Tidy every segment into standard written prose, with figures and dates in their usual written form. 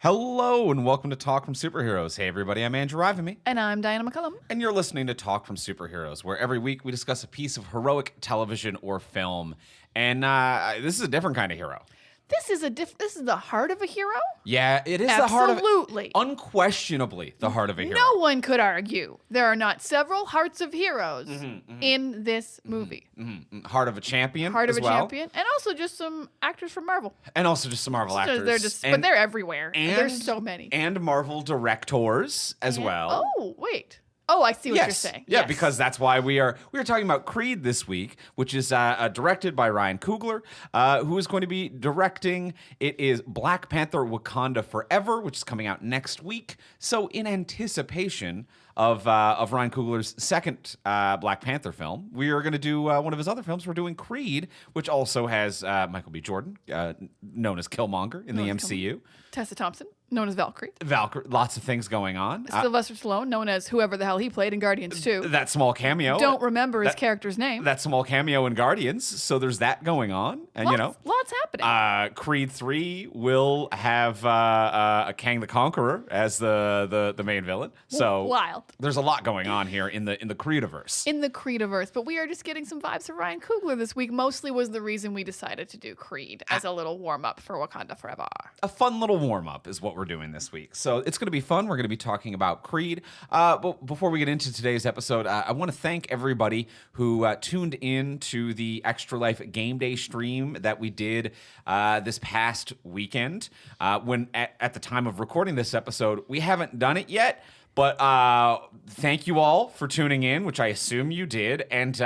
Hello and welcome to Talk from Superheroes. Hey everybody, I'm Andrew Ivamy. And I'm Diana McCullum. And you're listening to Talk from Superheroes, where every week we discuss a piece of heroic television or film. And this is a different kind of hero. This is the heart of a hero? Yeah, it is Absolutely. Unquestionably the heart of a hero. No one could argue there are not several hearts of heroes in this movie. Heart of a champion Heart as of a well. champion. And also just some actors from Marvel. And also just some Marvel actors. But they're everywhere. There's so many. And Marvel directors as well. Oh, wait. Oh, I see what you're saying. Yeah, yes. Because that's why we are talking about Creed this week, which is directed by Ryan Coogler, who is going to be directing. It is Black Panther: Wakanda Forever, which is coming out next week. So in anticipation of Ryan Coogler's second Black Panther film, we are going to do one of his other films. We're doing Creed, which also has Michael B. Jordan, known as Killmonger in the MCU. Tessa Thompson, known as Valkyrie. Lots of things going on. Sylvester Stallone, known as whoever the hell he played in Guardians 2. That small cameo. Don't remember his character's name. That small cameo in Guardians. So there's that going on. And, lots happening. Creed 3 will have Kang the Conqueror as the main villain. So wild. There's a lot going on here in the Creediverse. In the Creediverse. But we are just getting some vibes from Ryan Coogler this week. Mostly was the reason we decided to do Creed as a little warm-up for Wakanda Forever. A fun little warm-up is what we're doing this week. So it's going to be fun. We're going to be talking about Creed. But before we get into today's episode, I want to thank everybody who tuned in to the Extra Life Game Day stream that we did this past weekend. When at the time of recording this episode, we haven't done it yet. But thank you all for tuning in, which I assume you did. And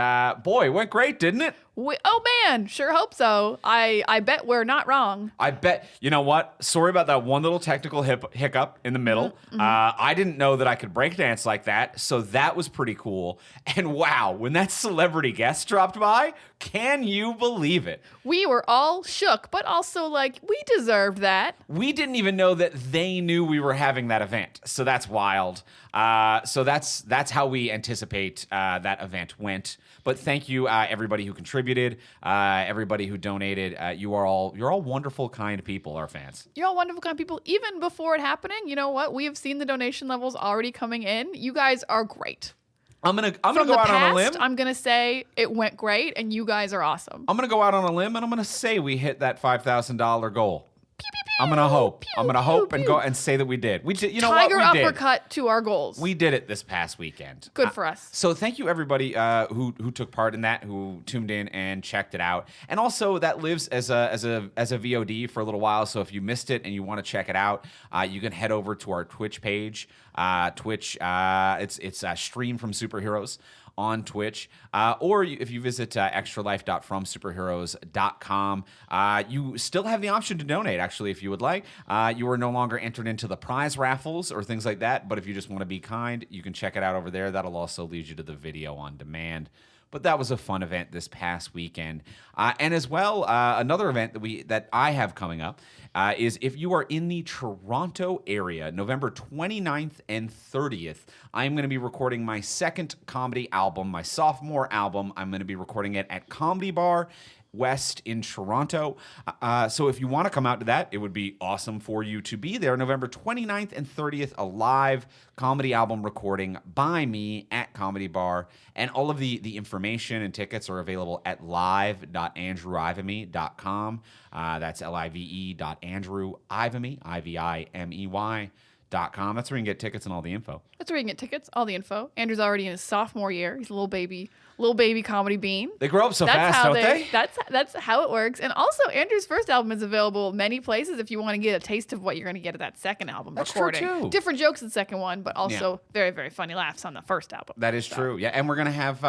boy, it went great, didn't it? Oh, man. Sure hope so. I bet we're not wrong. I bet. You know what? Sorry about that one little technical hiccup in the middle. I didn't know that I could breakdance like that, so that was pretty cool. And wow, when that celebrity guest dropped by, can you believe it? We were all shook, but also like, we deserved that. We didn't even know that they knew we were having that event, so that's wild. So that's how we anticipate that event went. But thank you, everybody who contributed, everybody who donated. You're all wonderful, kind people, our fans. You're all wonderful, kind people. Even before it happening, you know what? We have seen the donation levels already coming in. You guys are great. I'm gonna go out on a limb. I'm gonna say it went great, and you guys are awesome. I'm gonna go out on a limb, and I'm gonna say we hit that $5,000 goal. Pew, pew, pew, I'm gonna hope. pew, I'm gonna pew, hope pew. and go and say that we did. We did. You know what? Tiger We did. uppercut to our goals. We did it this past weekend. Good for us. So thank you everybody who took part in that, who tuned in and checked it out, and also that lives as a VOD for a little while. So if you missed it and you want to check it out, you can head over to our Twitch page. Twitch, it's Stream from Superheroes on Twitch, or if you visit extralife.fromsuperheroes.com, you still have the option to donate, actually, if you would like. You are no longer entered into the prize raffles or things like that, but if you just want to be kind, you can check it out over there. That'll also lead you to the video on demand. But that was a fun event this past weekend. And as well, another event that I have coming up is if you are in the Toronto area, November 29th and 30th, I'm going to be recording my second comedy album, my sophomore album. I'm going to be recording it at Comedy Bar West in Toronto. So if you want to come out to that, it would be awesome for you to be there. November 29th and 30th, a live comedy album recording by me at Comedy Bar. And all of the information and tickets are available at live.andrewivamy.com. That's live.andrewivamy, IVIMEY.com. That's where you can get tickets and all the info. That's where you can get tickets, all the info. Andrew's already in his sophomore year. He's a little baby comedy bean. They grow up so fast, don't they? That's how it works. And also, Andrew's first album is available many places if you want to get a taste of what you're going to get at that second album recording. True, too. Different jokes in the second one, but also very, very funny laughs on the first album. That is true. Yeah, and we're going to have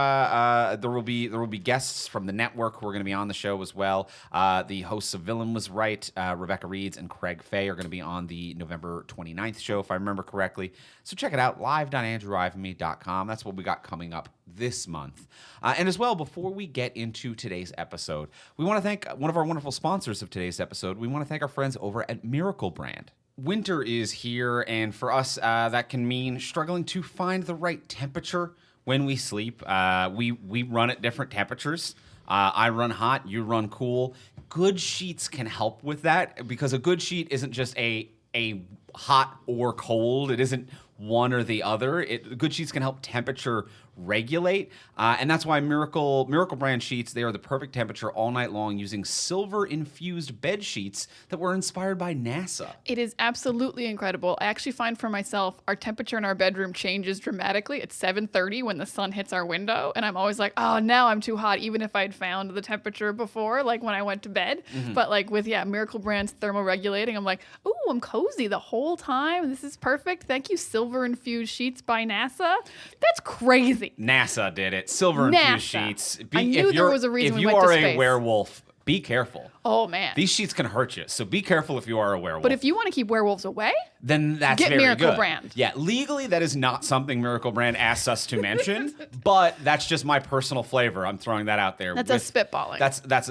there will be guests from the network who are going to be on the show as well. The hosts of Villain Was Right, Rebecca Reeds and Craig Fay are going to be on the November 29th show, if I remember correctly. So check it out, live.andrewivamy.com. That's what we got coming up this month. And as well, before we get into today's episode, we want to thank one of our wonderful sponsors of today's episode. We want to thank our friends over at Miracle Brand. Winter is here, and for us, that can mean struggling to find the right temperature when we sleep. We run at different temperatures. I run hot, you run cool. Good sheets can help with that, because a good sheet isn't just a a hot or cold. It isn't one or the other. Good sheets can help temperature regulate, and that's why Miracle brand sheets, they are the perfect temperature all night long, using silver infused bed sheets that were inspired by NASA. It is absolutely incredible. I actually find for myself, our temperature in our bedroom changes dramatically at 7:30 when the sun hits our window, and I'm always like, oh, now I'm too hot, even if I'd found the temperature before, like when I went to bed. But like with Miracle brand's thermoregulating, I'm like, ooh, I'm cozy the whole time. This is perfect. Thank you, silver infused sheets by NASA. That's crazy. NASA did it. Silver infused sheets. I knew there was a reason we went to space. If you are a werewolf, be careful. Oh, man. These sheets can hurt you, so be careful if you are a werewolf. But if you want to keep werewolves away, then that's get very Miracle good. brand. Yeah, legally, that is not something Miracle brand asks us to mention, but that's just my personal flavor. I'm throwing that out there. That's a spitballing.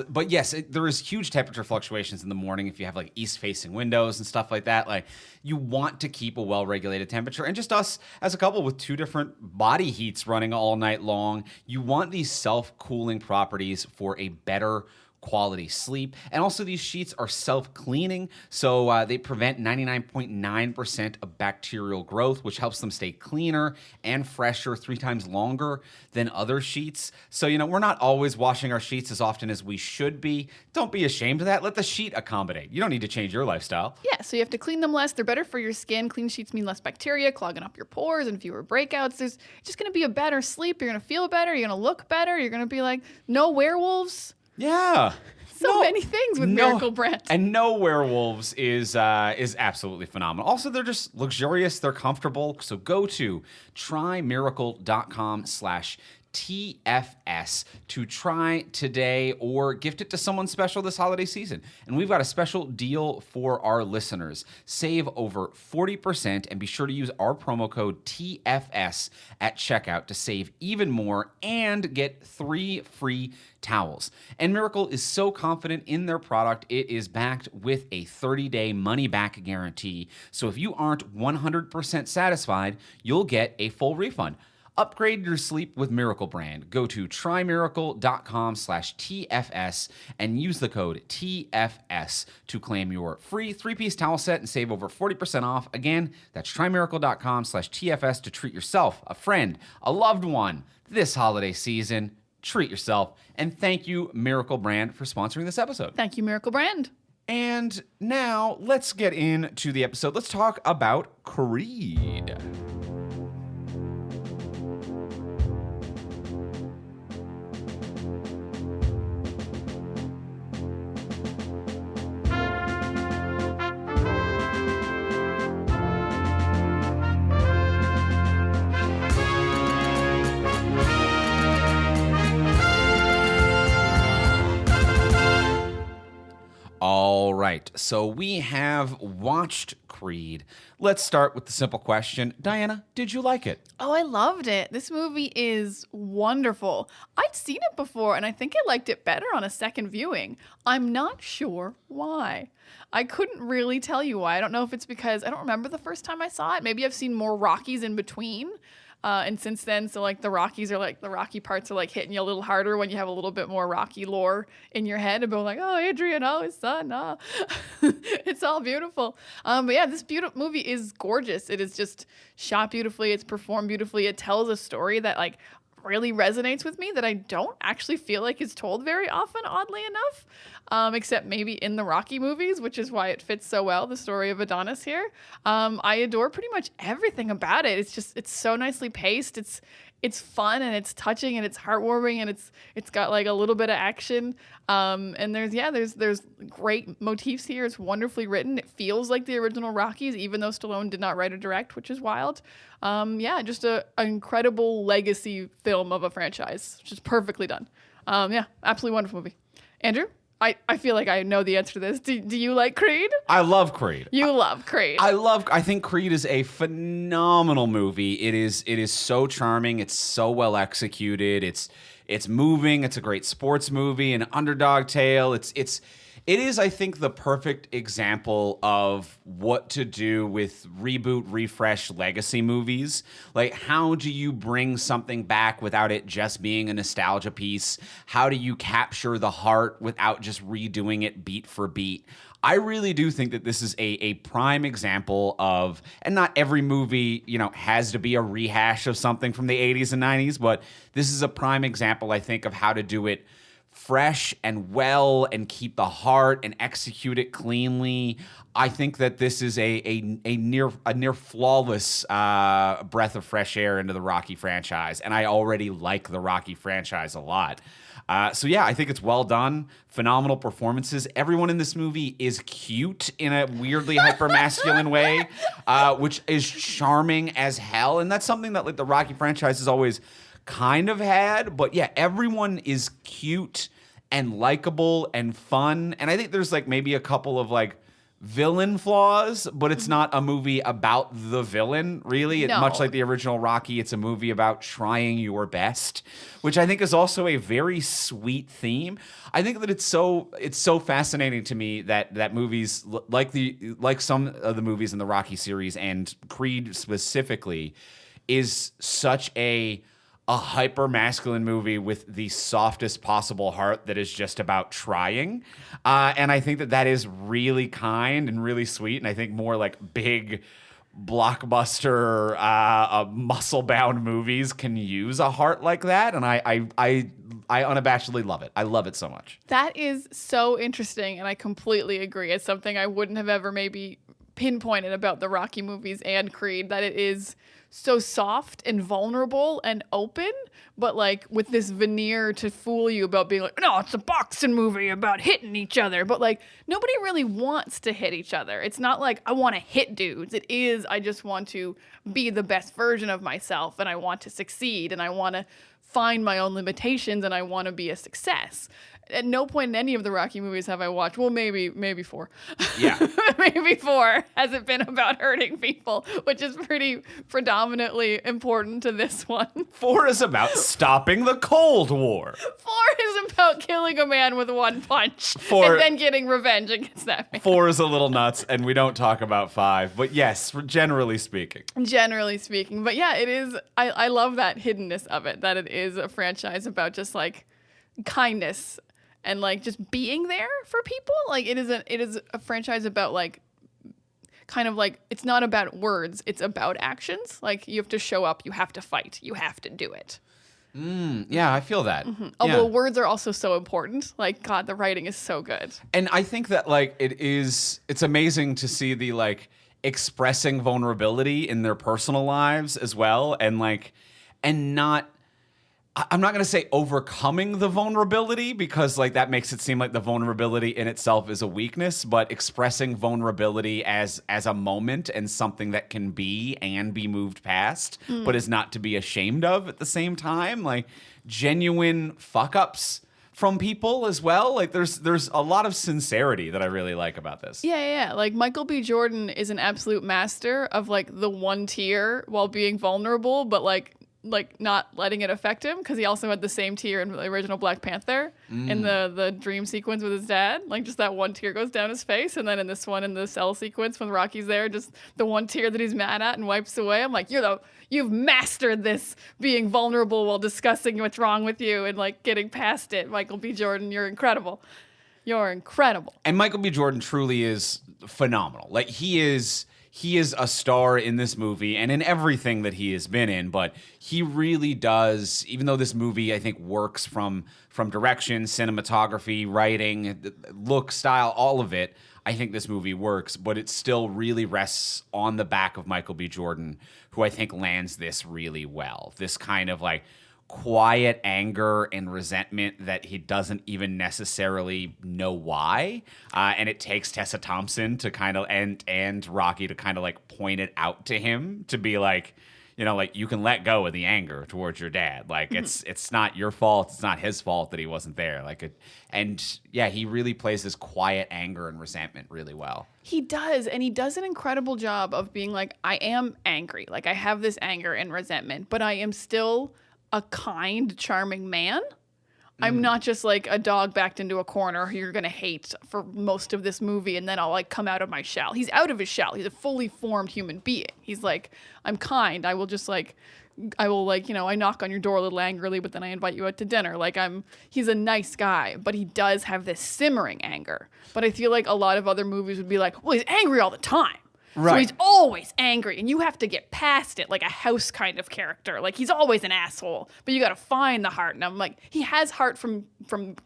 But yes, there is huge temperature fluctuations in the morning if you have like east-facing windows and stuff like that. Like, you want to keep a well-regulated temperature. And just us as a couple with 2 different body heats running all night long, you want these self-cooling properties for a better quality sleep. And also, these sheets are self-cleaning, so they prevent 99.9% of bacterial growth, which helps them stay cleaner and fresher 3 times longer than other sheets. So, we're not always washing our sheets as often as we should be. Don't be ashamed of that. Let the sheet accommodate. You don't need to change your lifestyle. Yeah, so you have to clean them less. They're better for your skin. Clean sheets mean less bacteria, clogging up your pores, and fewer breakouts. There's just going to be a better sleep. You're going to feel better. You're going to look better. You're going to be like, no werewolves. Yeah. So many things with Miracle brand. And no werewolves is absolutely phenomenal. Also, they're just luxurious. They're comfortable. So go to trymiracle.com/TFS to try today, or gift it to someone special this holiday season. And we've got a special deal for our listeners. Save over 40% and be sure to use our promo code TFS at checkout to save even more and get 3 free towels. And Miracle is so confident in their product, it is backed with a 30-day money-back guarantee. So if you aren't 100% satisfied, you'll get a full refund. Upgrade your sleep with Miracle brand. Go to trymiracle.com/TFS and use the code TFS to claim your free 3-piece towel set and save over 40% off. Again, that's trymiracle.com/TFS to treat yourself, a friend, a loved one this holiday season. Treat yourself. And thank you, Miracle brand, for sponsoring this episode. Thank you, Miracle brand. And now let's get into the episode. Let's talk about Creed. All right, so we have watched Creed. Let's start with the simple question. Diana, did you like it? Oh, I loved it. This movie is wonderful. I'd seen it before, and I think I liked it better on a second viewing. I'm not sure why. I couldn't really tell you why. I don't know if it's because I don't remember the first time I saw it. Maybe I've seen more Rockies in between. And since then, so like the Rockies are like, the Rocky parts are like hitting you a little harder when you have a little bit more Rocky lore in your head about like, oh, Adrian, oh, his son, oh. It's all beautiful. But yeah, this beautiful movie is gorgeous. It is just shot beautifully. It's performed beautifully. It tells a story that like really resonates with me that I don't actually feel like is told very often, oddly enough, except maybe in the Rocky movies, which is why it fits so well, the story of Adonis here. I adore pretty much everything about it. It's so nicely paced. It's fun and it's touching and it's heartwarming and it's got like a little bit of action. And there's great motifs here. It's wonderfully written. It feels like the original Rockies, even though Stallone did not write or direct, which is wild. Just an incredible legacy film of a franchise, which is perfectly done. Absolutely wonderful movie. Andrew? I feel like I know the answer to this. Do you like Creed? I love Creed. You love Creed. I think Creed is a phenomenal movie. It is so charming. It's so well executed. It's moving. It's a great sports movie, an underdog tale. It is, I think, the perfect example of what to do with reboot, refresh, legacy movies. Like, how do you bring something back without it just being a nostalgia piece? How do you capture the heart without just redoing it beat for beat? I really do think that this is a prime example of, and not every movie, has to be a rehash of something from the 80s and 90s, but this is a prime example, I think, of how to do it fresh and well and keep the heart and execute it cleanly. I think that this is a near flawless breath of fresh air into the Rocky franchise, and I already like the Rocky franchise a lot. So yeah, I think it's well done. Phenomenal performances. Everyone in this movie is cute in a weirdly hyper-masculine way, which is charming as hell. And that's something that like the Rocky franchise has always kind of had. But yeah, everyone is cute and likable and fun. And I think there's like maybe a couple of like villain flaws, but it's not a movie about the villain, really. No. Much like the original Rocky, it's a movie about trying your best, which I think is also a very sweet theme. I think that it's so fascinating to me that movies like some of the movies in the Rocky series and Creed specifically is such a hyper masculine movie with the softest possible heart that is just about trying. And I think that is really kind and really sweet. And I think more like big blockbuster, muscle bound movies can use a heart like that. And I unabashedly love it. I love it so much. That is so interesting. And I completely agree. It's something I wouldn't have ever maybe pinpointed about the Rocky movies and Creed, that it is so soft and vulnerable and open, but like with this veneer to fool you about being like, no, it's a boxing movie about hitting each other. But like nobody really wants to hit each other. It's not like I want to hit dudes. It is, I just want to be the best version of myself, and I want to succeed, and I want to find my own limitations, and I want to be a success. At no point in any of the Rocky movies have I watched, well, maybe 4. Yeah. Maybe 4 has it been about hurting people, which is pretty predominantly important to this one. 4 is about stopping the Cold War. 4 is about killing a man with one punch 4, and then getting revenge against that man. 4 is a little nuts, and we don't talk about 5. But yes, generally speaking. Generally speaking. But yeah, it is, I love that hiddenness of it, that it is a franchise about just like kindness and like just being there for people. Like it is a franchise about like kind of like, it's not about words, it's about actions. Like you have to show up, you have to fight, you have to do it. Yeah, I feel that. Although Yeah. words are also so important. Like, God, the writing is so good. And I think that like it's amazing to see the like expressing vulnerability in their personal lives as well, and like, and not, I'm not going to say overcoming the vulnerability, because like that makes it seem like the vulnerability in itself is a weakness, but expressing vulnerability as a moment and something that can be and be moved past, but is not to be ashamed of at the same time. Like genuine fuck ups from people as well. Like there's a lot of sincerity that I really like about this. Yeah. Like Michael B. Jordan is an absolute master of like the one tear while being vulnerable, but like not letting it affect him, because he also had the same tear in the original Black Panther in the dream sequence with his dad. Like just that one tear goes down his face, and then in this one, in the cell sequence when Rocky's there, just the one tear that he's mad at and wipes away. I'm like, you've mastered this, being vulnerable while discussing what's wrong with you and like getting past it. Michael B. Jordan, you're incredible. You're incredible. And Michael B. Jordan truly is phenomenal. Like he is a star in this movie and in everything that he has been in, but he really does, even though this movie I think works from direction, cinematography, writing, look, style, all of it, I think this movie works, but it still really rests on the back of Michael B. Jordan, who I think lands this really well. This kind of like quiet anger and resentment that he doesn't even necessarily know why. And it takes Tessa Thompson to kind of, and Rocky to kind of like point it out to him, to be like, like you can let go of the anger towards your dad. Like it's not your fault. It's not his fault that he wasn't there. And yeah, he really plays this quiet anger and resentment really well. He does, and he does an incredible job of being like, I am angry. Like I have this anger and resentment, but I am still a kind, charming man. I'm not just like a dog backed into a corner who you're going to hate for most of this movie and then I'll like come out of my shell. He's out of his shell. He's a fully formed human being. He's like, I'm kind. I will I knock on your door a little angrily, but then I invite you out to dinner. He's a nice guy, but he does have this simmering anger. But I feel like a lot of other movies would be like, well, he's angry all the time. Right. So he's always angry, and you have to get past it like a House kind of character. Like, he's always an asshole, but you got to find the heart. And I'm like, he has heart from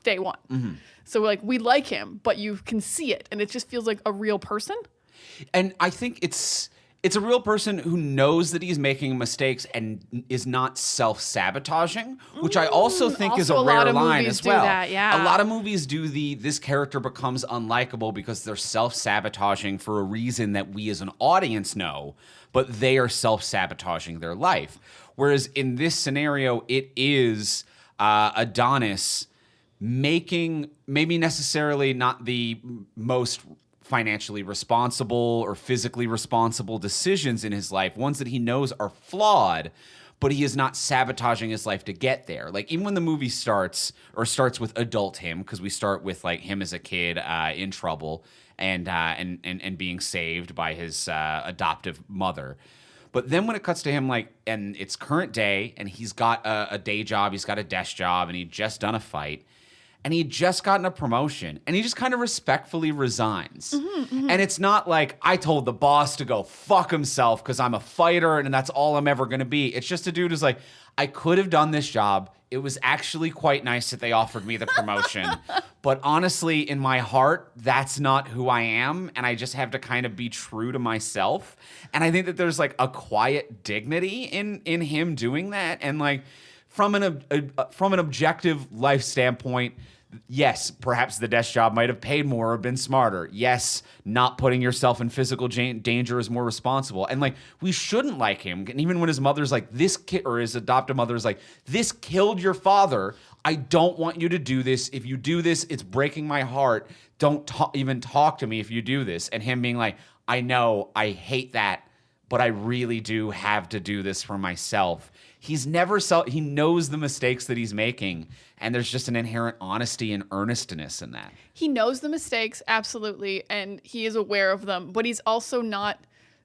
day one. Mm-hmm. So, like, we like him, but you can see it, and it just feels like a real person. And I think it's a real person who knows that he's making mistakes and is not self-sabotaging, which I also think is a rare line as well. That, yeah. A lot of movies do this character becomes unlikable because they're self-sabotaging for a reason that we as an audience know, but they are self-sabotaging their life. Whereas in this scenario, it is Adonis making maybe necessarily not the most financially responsible or physically responsible decisions in his life, ones that he knows are flawed, but he is not sabotaging his life to get there. Like, even when the movie starts with adult him, because we start with like him as a kid in trouble and being saved by his adoptive mother. But then when it cuts to him, like, and it's current day, and he's got a day job, he's got a desk job, and he'd just done a fight, and he had just gotten a promotion, and he just kind of respectfully resigns. Mm-hmm, mm-hmm. And it's not like, I told the boss to go fuck himself because I'm a fighter and that's all I'm ever going to be. It's just a dude who's like, I could have done this job. It was actually quite nice that they offered me the promotion. But honestly, in my heart, that's not who I am, and I just have to kind of be true to myself. And I think that there's like a quiet dignity in him doing that. And like, from an objective life standpoint, yes, perhaps the desk job might have paid more or been smarter. Yes, not putting yourself in physical danger is more responsible. And like, we shouldn't like him. And even when his mother's like, this kid, or his adoptive mother's like, this killed your father. I don't want you to do this. If you do this, it's breaking my heart. Don't even talk to me if you do this. And him being like, I know, I hate that, but I really do have to do this for myself. He knows the mistakes that he's making, and there's just an inherent honesty and earnestness in that. He knows the mistakes, absolutely, and he is aware of them, but he's also not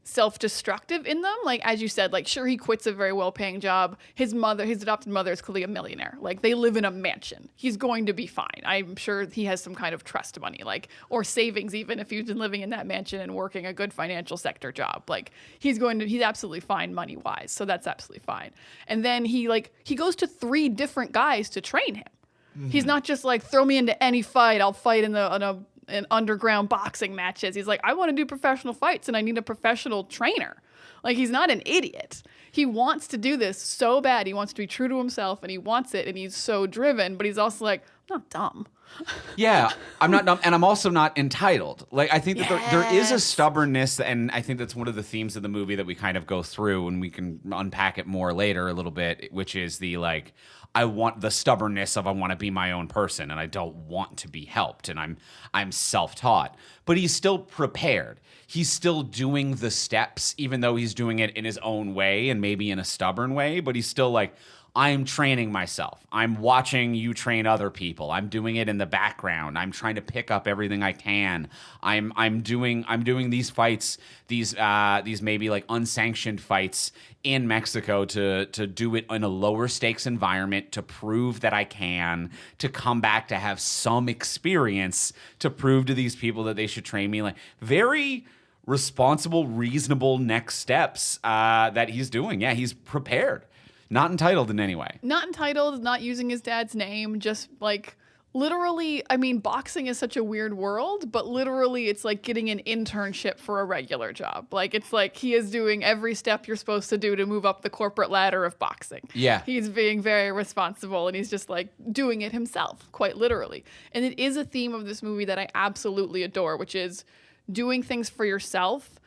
self-destructive in them. Like, as you said, like, sure, he quits a very well-paying job. His adopted mother is clearly a millionaire. Like, they live in a mansion. He's going to be fine. I'm sure he has some kind of trust money, like, or savings, even if he's been living in that mansion and working a good financial sector job. Like, he's absolutely fine money-wise, so that's absolutely fine. And then he goes to 3 different guys to train him. Mm-hmm. He's not just like, throw me into any fight. I'll fight in underground boxing matches. He's like, I want to do professional fights and I need a professional trainer. Like, he's not an idiot. He wants to do this so bad. He wants to be true to himself and he wants it, and he's so driven, but he's also like, I'm not dumb. Yeah, I'm not dumb, and I'm also not entitled. Like, I think that there is a stubbornness, and I think that's one of the themes of the movie that we kind of go through, and we can unpack it more later a little bit, which is the, like, I want the stubbornness of I want to be my own person, and I don't want to be helped, and I'm self-taught. But he's still prepared. He's still doing the steps, even though he's doing it in his own way and maybe in a stubborn way, but he's still like, I'm training myself. I'm watching you train other people. I'm doing it in the background. I'm trying to pick up everything I can. I'm doing these fights, these maybe like unsanctioned fights in Mexico to do it in a lower stakes environment, to prove that I can, to come back to have some experience, to prove to these people that they should train me. Like, very responsible, reasonable next steps that he's doing. Yeah, he's prepared. Not entitled in any way. Not entitled, not using his dad's name, just like literally, I mean, boxing is such a weird world, but literally it's like getting an internship for a regular job. Like, it's like he is doing every step you're supposed to do to move up the corporate ladder of boxing. Yeah. He's being very responsible, and he's just like doing it himself, quite literally. And it is a theme of this movie that I absolutely adore, which is doing things for yourself,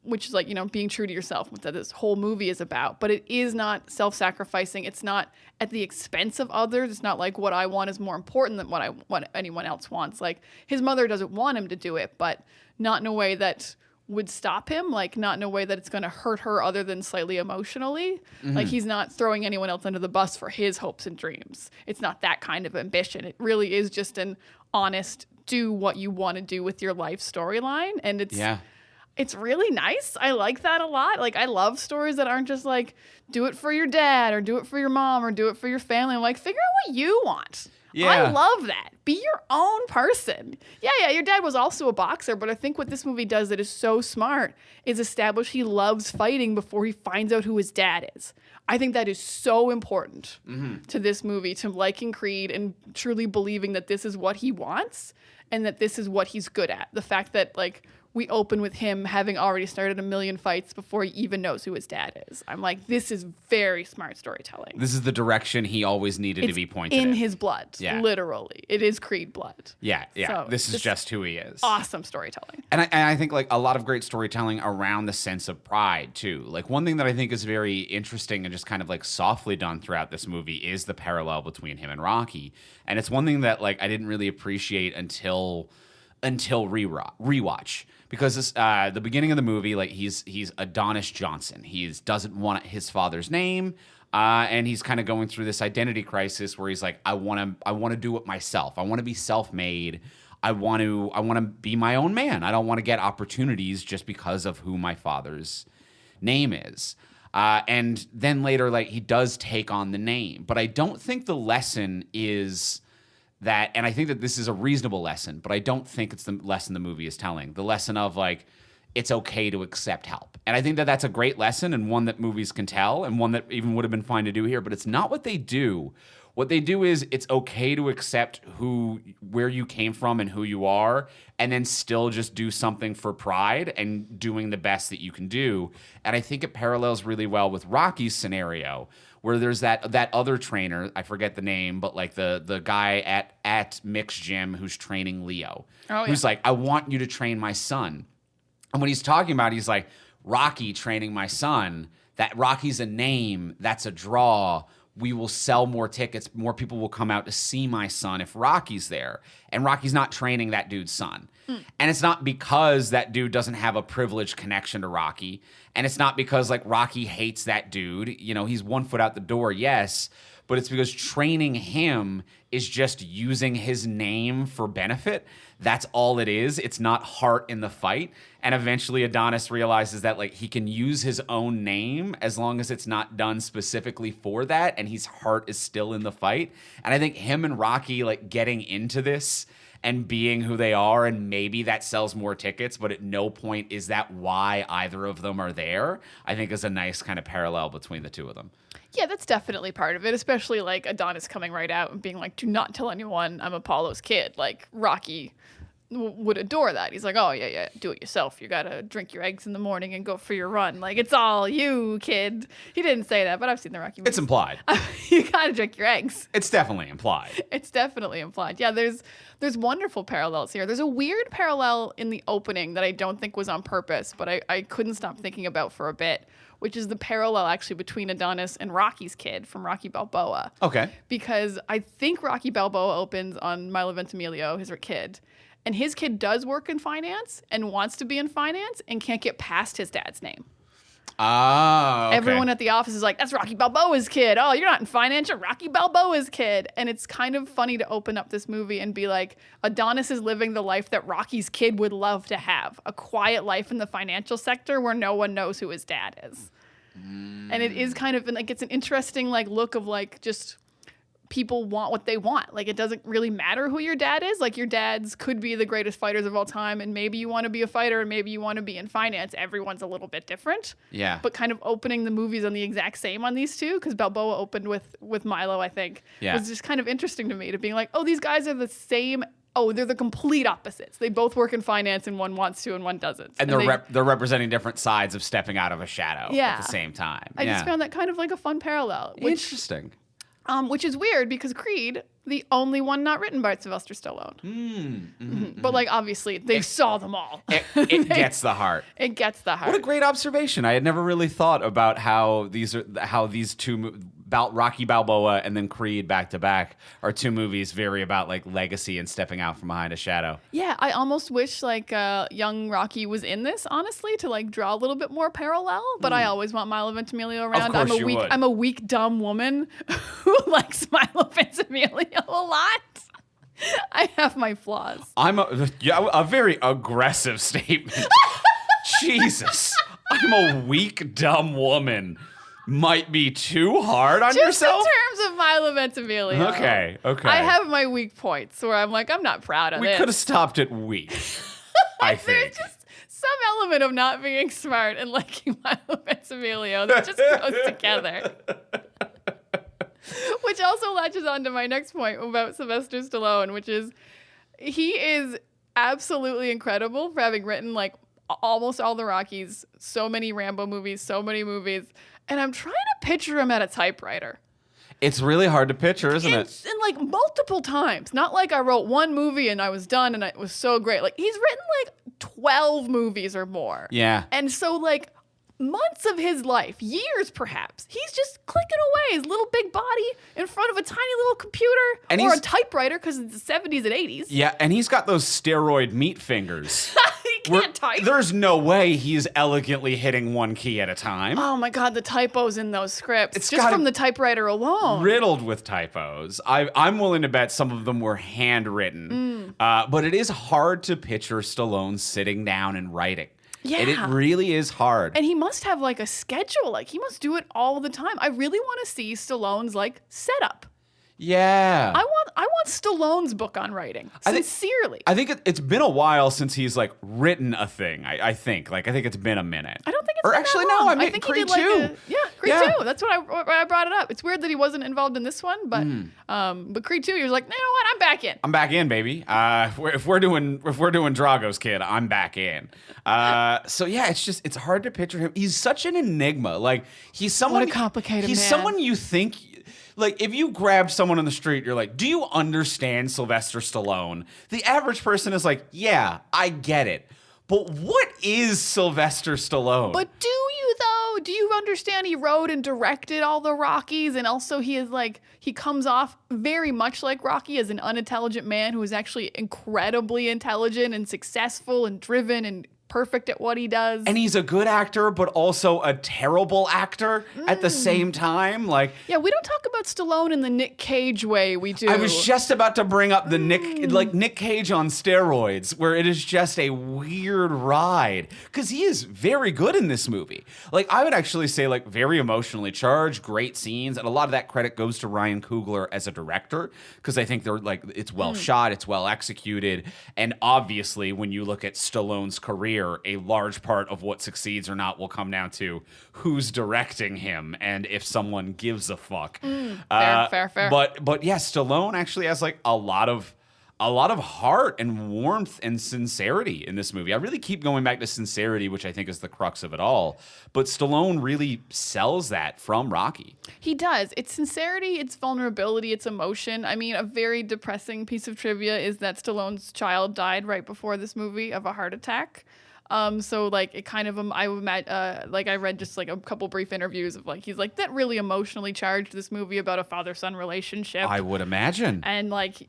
which is like, you know, being true to yourself, what this whole movie is about. But it is not self-sacrificing. It's not at the expense of others. It's not like what I want is more important than what anyone else wants. Like, his mother doesn't want him to do it, but not in a way that would stop him, like not in a way that it's going to hurt her other than slightly emotionally. Like he's not throwing anyone else under the bus for his hopes and dreams. It's not that kind of ambition. It really is just an honest, do what you want to do with your life storyline. And it's really nice. I like that a lot. Like, I love stories that aren't just like, do it for your dad or do it for your mom or do it for your family. I'm like, figure out what you want. Yeah. I love that. Be your own person. Yeah, your dad was also a boxer, but I think what this movie does that is so smart is establish he loves fighting before he finds out who his dad is. I think that is so important to this movie, to liking Creed and truly believing that this is what he wants and that this is what he's good at. The fact that, like, we open with him having already started a million fights before he even knows who his dad is. I'm like, this is very smart storytelling. This is the direction he always needed to be pointed in his blood, literally. It is Creed blood. Yeah. So this is just who he is. Awesome storytelling. And I think, like, a lot of great storytelling around the sense of pride, too. Like, one thing that I think is very interesting and just kind of, like, softly done throughout this movie is the parallel between him and Rocky. And it's one thing that, like, I didn't really appreciate until rewatch. Because this, the beginning of the movie, like, he's Adonis Johnson. He doesn't want his father's name, and he's kind of going through this identity crisis where he's like, I want to do it myself. I want to be self-made. I want to be my own man. I don't want to get opportunities just because of who my father's name is. And then later, like, he does take on the name, but I don't think the lesson is that, and I think that this is a reasonable lesson, but I don't think it's the lesson the movie is telling. The lesson of, like, it's okay to accept help. And I think that that's a great lesson and one that movies can tell and one that even would have been fine to do here, but it's not what they do. What they do is it's okay to accept where you came from and who you are, and then still just do something for pride and doing the best that you can do. And I think it parallels really well with Rocky's scenario, where there's that other trainer, I forget the name, but, like, the guy at Mick's gym who's training Leo, who's like, I want you to train my son. And when he's talking about it, he's like, Rocky training my son, that Rocky's a name, that's a draw. We will sell more tickets. More people will come out to see my son if Rocky's there. And Rocky's not training that dude's son. And it's not because that dude doesn't have a privileged connection to Rocky. And it's not because, like, Rocky hates that dude. You know, he's 1 foot out the door, yes. But it's because training him is just using his name for benefit. That's all it is. It's not heart in the fight. And eventually Adonis realizes that, like, he can use his own name as long as it's not done specifically for that, and his heart is still in the fight. And I think him and Rocky, like, getting into this and being who they are, and maybe that sells more tickets, but at no point is that why either of them are there, I think is a nice kind of parallel between the two of them. Yeah, that's definitely part of it, especially, like, Adonis coming right out and being like, do not tell anyone I'm Apollo's kid. Like, Rocky would adore that. He's like, oh, yeah, do it yourself. You got to drink your eggs in the morning and go for your run. Like, it's all you, kid. He didn't say that, but I've seen the Rocky movies. It's implied. You got to drink your eggs. It's definitely implied. It's definitely implied. Yeah, there's wonderful parallels here. There's a weird parallel in the opening that I don't think was on purpose, but I couldn't stop thinking about for a bit, which is the parallel actually between Adonis and Rocky's kid from Rocky Balboa. Okay. Because I think Rocky Balboa opens on Milo Ventimiglia, his kid, and his kid does work in finance and wants to be in finance and can't get past his dad's name. Ah, okay. Everyone at the office is like, that's Rocky Balboa's kid. Oh, you're not in finance, you're Rocky Balboa's kid. And it's kind of funny to open up this movie and be like, Adonis is living the life that Rocky's kid would love to have. A quiet life in the financial sector where no one knows who his dad is. And it is kind of, like, it's an interesting, like, look of, like, just people want what they want. Like, it doesn't really matter who your dad is. Like, your dads could be the greatest fighters of all time, and maybe you want to be a fighter, and maybe you want to be in finance. Everyone's a little bit different. Yeah. But kind of opening the movies on the exact same on these two, because Balboa opened with Milo, I think, was just kind of interesting to me, to being like, oh, these guys are the same. Oh, they're the complete opposites. They both work in finance, and one wants to and one doesn't. And they're representing different sides of stepping out of a shadow at the same time. I just found that kind of like a fun parallel. Interesting. Which is weird because Creed, the only one not written by Sylvester Stallone. But, like, obviously, they saw them all. It gets the heart. It gets the heart. What a great observation. I had never really thought about how these two Rocky Balboa and then Creed back to back are two movies very about like legacy and stepping out from behind a shadow. Yeah, I almost wish like young Rocky was in this, honestly, to like draw a little bit more parallel. But I always want Milo Ventimiglia around. course you would. I'm a weak, dumb woman who likes Milo Ventimiglia a lot. I have my flaws. I'm a very aggressive statement. Jesus, I'm a weak, dumb woman. Might be too hard on Just yourself. in terms of Milo Ventimiglia. Okay. I have my weak points where I'm like, I'm not proud of We this. could have stopped at weak. I think. There's just some element of not being smart and liking Milo Ventimiglia that just goes together. Which also latches on to my next point about Sylvester Stallone, which is he is absolutely incredible for having written like almost all the Rockies, so many Rambo movies, so many movies. And I'm trying to picture him at a typewriter. It's really hard to picture, isn't it? And like multiple times. Not like I wrote one movie and I was done and it was so great. Like he's written like 12 movies or more. Yeah. And so like months of his life, years perhaps, he's just clicking away his little big body in front of a tiny little computer or a typewriter because it's the 70s and 80s. Yeah, and he's got those steroid meat fingers. He can't type. There's no way he's elegantly hitting one key at a time. Oh my God, the typos in those scripts. It's just from the typewriter alone. Riddled with typos. I'm willing to bet some of them were handwritten. But it is hard to picture Stallone sitting down and writing. Yeah. And it really is hard. And he must have like a schedule. Like he must do it all the time. I really want to see Stallone's like setup. Yeah. I want Stallone's book on writing. Sincerely. I think it's been a while since he's like written a thing. I think it's been a minute. I don't think it's or been actually that long. no. I mean think Creed he did 2. Creed 2. That's what I brought it up. It's weird that he wasn't involved in this one, but Creed 2, he was like, you know what? I'm back in. I'm back in, baby. If we're doing Drago's kid, I'm back in. So yeah, it's hard to picture him. He's such an enigma. Like he's someone. What a complicated He's man. someone you think. Like, if you grabbed someone on the street, you're like, do you understand Sylvester Stallone? The average person is like, yeah, I get it. But what is Sylvester Stallone? But do you, though? Do you understand he wrote and directed all the Rockies? And also he is like, he comes off very much like Rocky as an unintelligent man who is actually incredibly intelligent and successful and driven and perfect at what he does. And he's a good actor, but also a terrible actor at the same time. Like, yeah, we don't talk about Stallone in the Nick Cage way we do. I was just about to bring up the Nick Cage on steroids, where it is just a weird ride. Because he is very good in this movie. Like, I would actually say, like, very emotionally charged, great scenes, and a lot of that credit goes to Ryan Coogler as a director, because I think they're like, it's well shot, it's well executed, and obviously, when you look at Stallone's career, a large part of what succeeds or not will come down to who's directing him and if someone gives a fuck. Fair. But yeah, Stallone actually has like a lot of heart and warmth and sincerity in this movie. I really keep going back to sincerity, which I think is the crux of it all. But Stallone really sells that from Rocky. He does. It's sincerity, it's vulnerability, it's emotion. I mean, a very depressing piece of trivia is that Stallone's child died right before this movie of a heart attack. So like it kind of I read just like a couple brief interviews of like he's like that really emotionally charged this movie about a father-son relationship. I would imagine. And like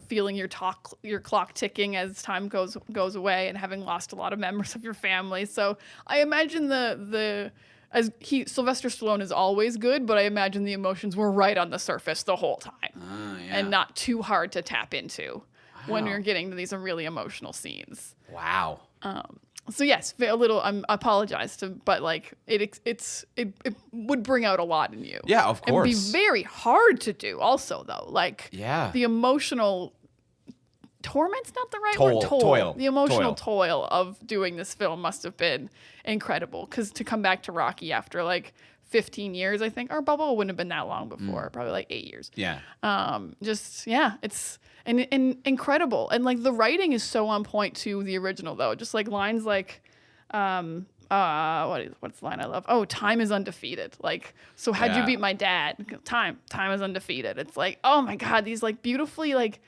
feeling your clock ticking as time goes away and having lost a lot of members of your family. So I imagine Sylvester Stallone is always good, but I imagine the emotions were right on the surface the whole time and not too hard to tap into when you're getting to these really emotional scenes. Wow. So yes, a little. I apologize but like it would bring out a lot in you. Yeah, of course. It'd be very hard to do. Also, though, like the emotional torment's not the right word. Toil. The emotional toil of doing this film must have been incredible. Because to come back to Rocky after like 15 years, I think, or Balboa wouldn't have been that long before. Probably like 8 years. Yeah. It's incredible. And like the writing is so on point to the original, though. Just like lines like, what's the line I love? Oh, time is undefeated. Like, so how'd you beat my dad? Time is undefeated. It's like, oh my God, these like beautifully like,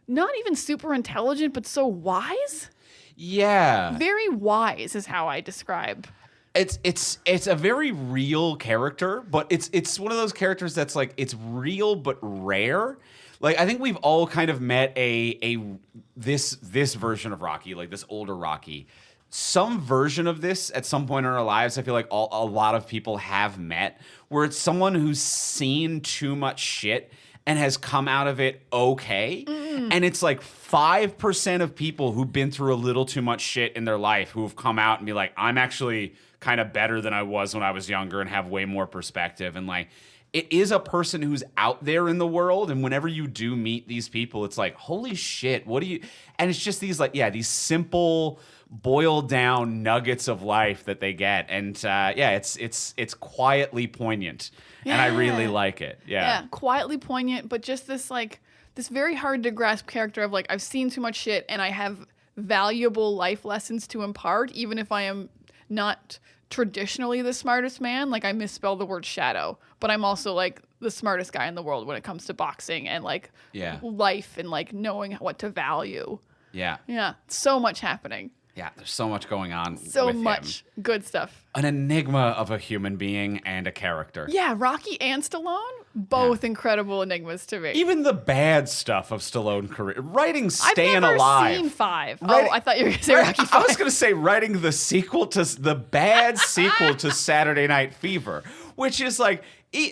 not even super intelligent, but so wise. Yeah. Very wise is how I describe It's a very real character, but it's one of those characters that's like it's real but rare. Like I think we've all kind of met this version of Rocky, like this older Rocky. Some version of this at some point in our lives, I feel like a lot of people have met, where it's someone who's seen too much shit and has come out of it okay. And it's like 5% of people who've been through a little too much shit in their life who have come out and be like, I'm actually kind of better than I was when I was younger and have way more perspective. And like, it is a person who's out there in the world. And whenever you do meet these people, it's like, holy shit, what do you, and it's just these like, yeah, these simple boiled down nuggets of life that they get. And it's quietly poignant. And I really like it. Yeah, quietly poignant, but just this like this very hard to grasp character of like I've seen too much shit and I have valuable life lessons to impart, even if I am not traditionally the smartest man. Like I misspell the word shadow, but I'm also like the smartest guy in the world when it comes to boxing and like life and like knowing what to value. Yeah, so much happening. Yeah, there's so much going on. So much good stuff. An enigma of a human being and a character. Yeah, Rocky and Stallone, both incredible enigmas to me. Even the bad stuff of Stallone career, writing Staying I've never Alive. Seen 5. I thought you were going to say Rocky 5. I was going to say writing the sequel to the bad sequel to Saturday Night Fever, which is like.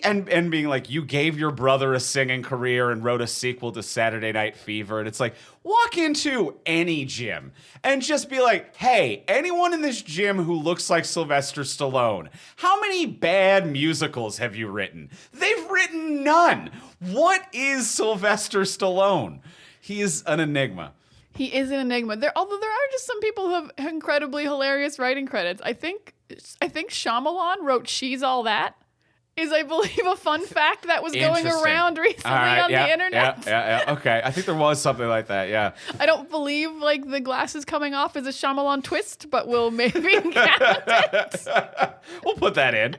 And being like, you gave your brother a singing career and wrote a sequel to Saturday Night Fever. And it's like, walk into any gym and just be like, hey, anyone in this gym who looks like Sylvester Stallone, how many bad musicals have you written? They've written none. What is Sylvester Stallone? He is an enigma. He is an enigma. Although there are just some people who have incredibly hilarious writing credits. I think Shyamalan wrote She's All That. Is, I believe, a fun fact that was going around recently on the internet. Yeah. Okay. I think there was something like that, yeah. I don't believe, like, the glasses coming off is a Shyamalan twist, but we'll maybe count it. We'll put that in.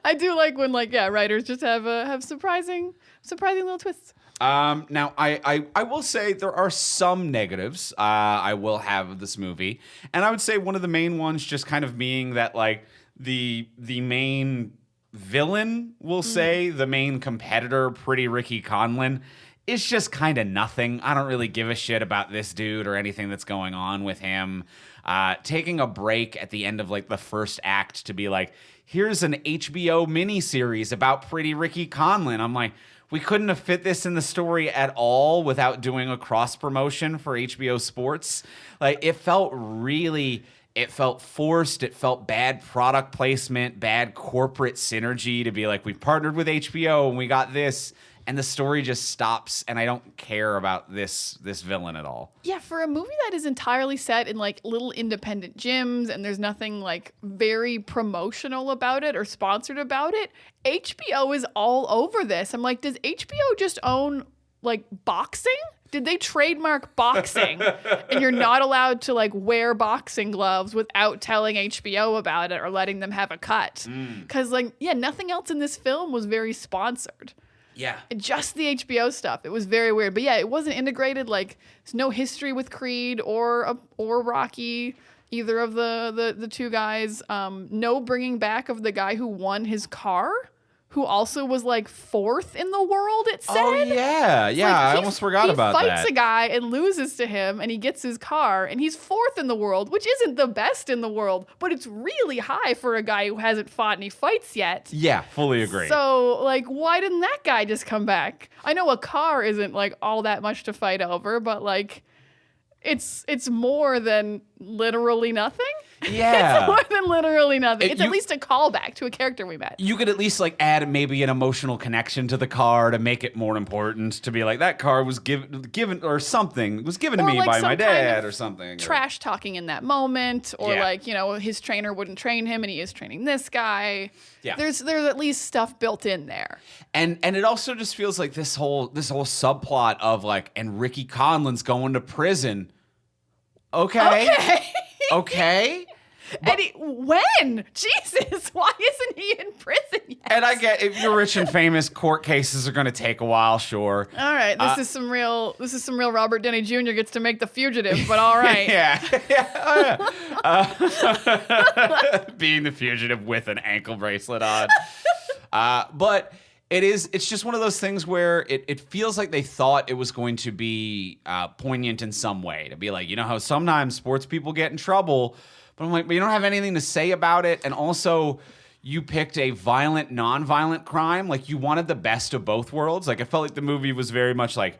I do like when, like, writers just have surprising little twists. Now, I will say there are some negatives I will have of this movie. And I would say one of the main ones just kind of being that, like, the main villain, we'll say, the main competitor, Pretty Ricky Conlon, is just kind of nothing. I don't really give a shit about this dude or anything that's going on with him. Taking a break at the end of like the first act to be like, here's an HBO miniseries about Pretty Ricky Conlon. I'm like, we couldn't have fit this in the story at all without doing a cross promotion for HBO Sports. Like, it felt forced. It felt bad product placement, bad corporate synergy to be like, we've partnered with HBO and we got this, and the story just stops, and I don't care about this villain at all. Yeah, for a movie that is entirely set in like little independent gyms and there's nothing like very promotional about it or sponsored about it, HBO is all over this. I'm like, does HBO just own like boxing? Did they trademark boxing and you're not allowed to like wear boxing gloves without telling HBO about it or letting them have a cut? Because nothing else in this film was very sponsored. Yeah. Just the HBO stuff. It was very weird. But yeah, it wasn't integrated. Like, there's no history with Creed or Rocky, either of the two guys. No bringing back of the guy who won his car, who also was like 4th in the world, it said. Oh, yeah. Yeah, I almost forgot about that. He fights a guy and loses to him, and he gets his car, and he's 4th in the world, which isn't the best in the world, but it's really high for a guy who hasn't fought any fights yet. Yeah, fully agree. So, like, why didn't that guy just come back? I know a car isn't, like, all that much to fight over, but, like, it's more than literally nothing. Yeah. It's more than literally nothing. It's at least a callback to a character we met. You could at least like add maybe an emotional connection to the car to make it more important, to be like, that car was given or something was given to me by my dad or something. Trash talking in that moment, or like, his trainer wouldn't train him and he is training this guy. Yeah. There's at least stuff built in there. And it also just feels like this whole subplot of like, and Ricky Conlon's going to prison. Okay. When? Jesus, why isn't he in prison yet? And I get, if you're rich and famous, court cases are going to take a while, sure. All right, this is some real Robert Downey Jr. gets to make The Fugitive, but all right. Yeah. Being the fugitive with an ankle bracelet on. But it's just one of those things where it feels like they thought it was going to be poignant in some way. To be like, you know how sometimes sports people get in trouble, but I'm like, but you don't have anything to say about it. And also, you picked a violent, non-violent crime. Like, you wanted the best of both worlds. Like, I felt like the movie was very much like,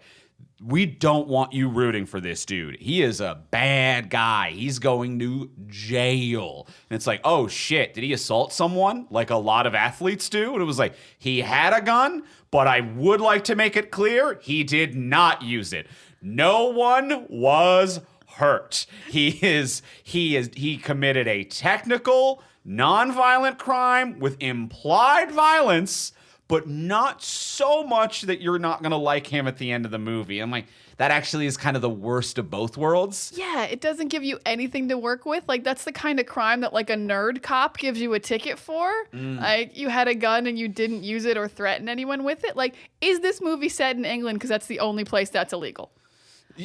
we don't want you rooting for this dude. He is a bad guy. He's going to jail. And it's like, oh shit, did he assault someone like a lot of athletes do? And it was like, he had a gun, but I would like to make it clear he did not use it. No one was hurt. He committed a technical, non-violent crime with implied violence, but not so much that you're not going to like him at the end of the movie. I'm like, that actually is kind of the worst of both worlds. Yeah, it doesn't give you anything to work with. Like, that's the kind of crime that, like, a nerd cop gives you a ticket for. Like, you had a gun and you didn't use it or threaten anyone with it. Like, is this movie set in England? Because that's the only place that's illegal.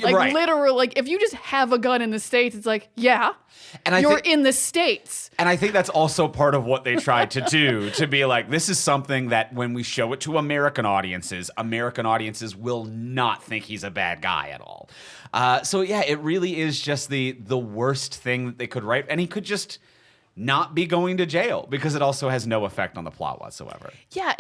Like, right. Literally, like, if you just have a gun in the States, it's like, yeah, and you're in the States. And I think that's also part of what they tried to do, to be like, this is something that when we show it to American audiences will not think he's a bad guy at all. So, yeah, it really is just the worst thing that they could write. And he could just not be going to jail because it also has no effect on the plot whatsoever. Yeah,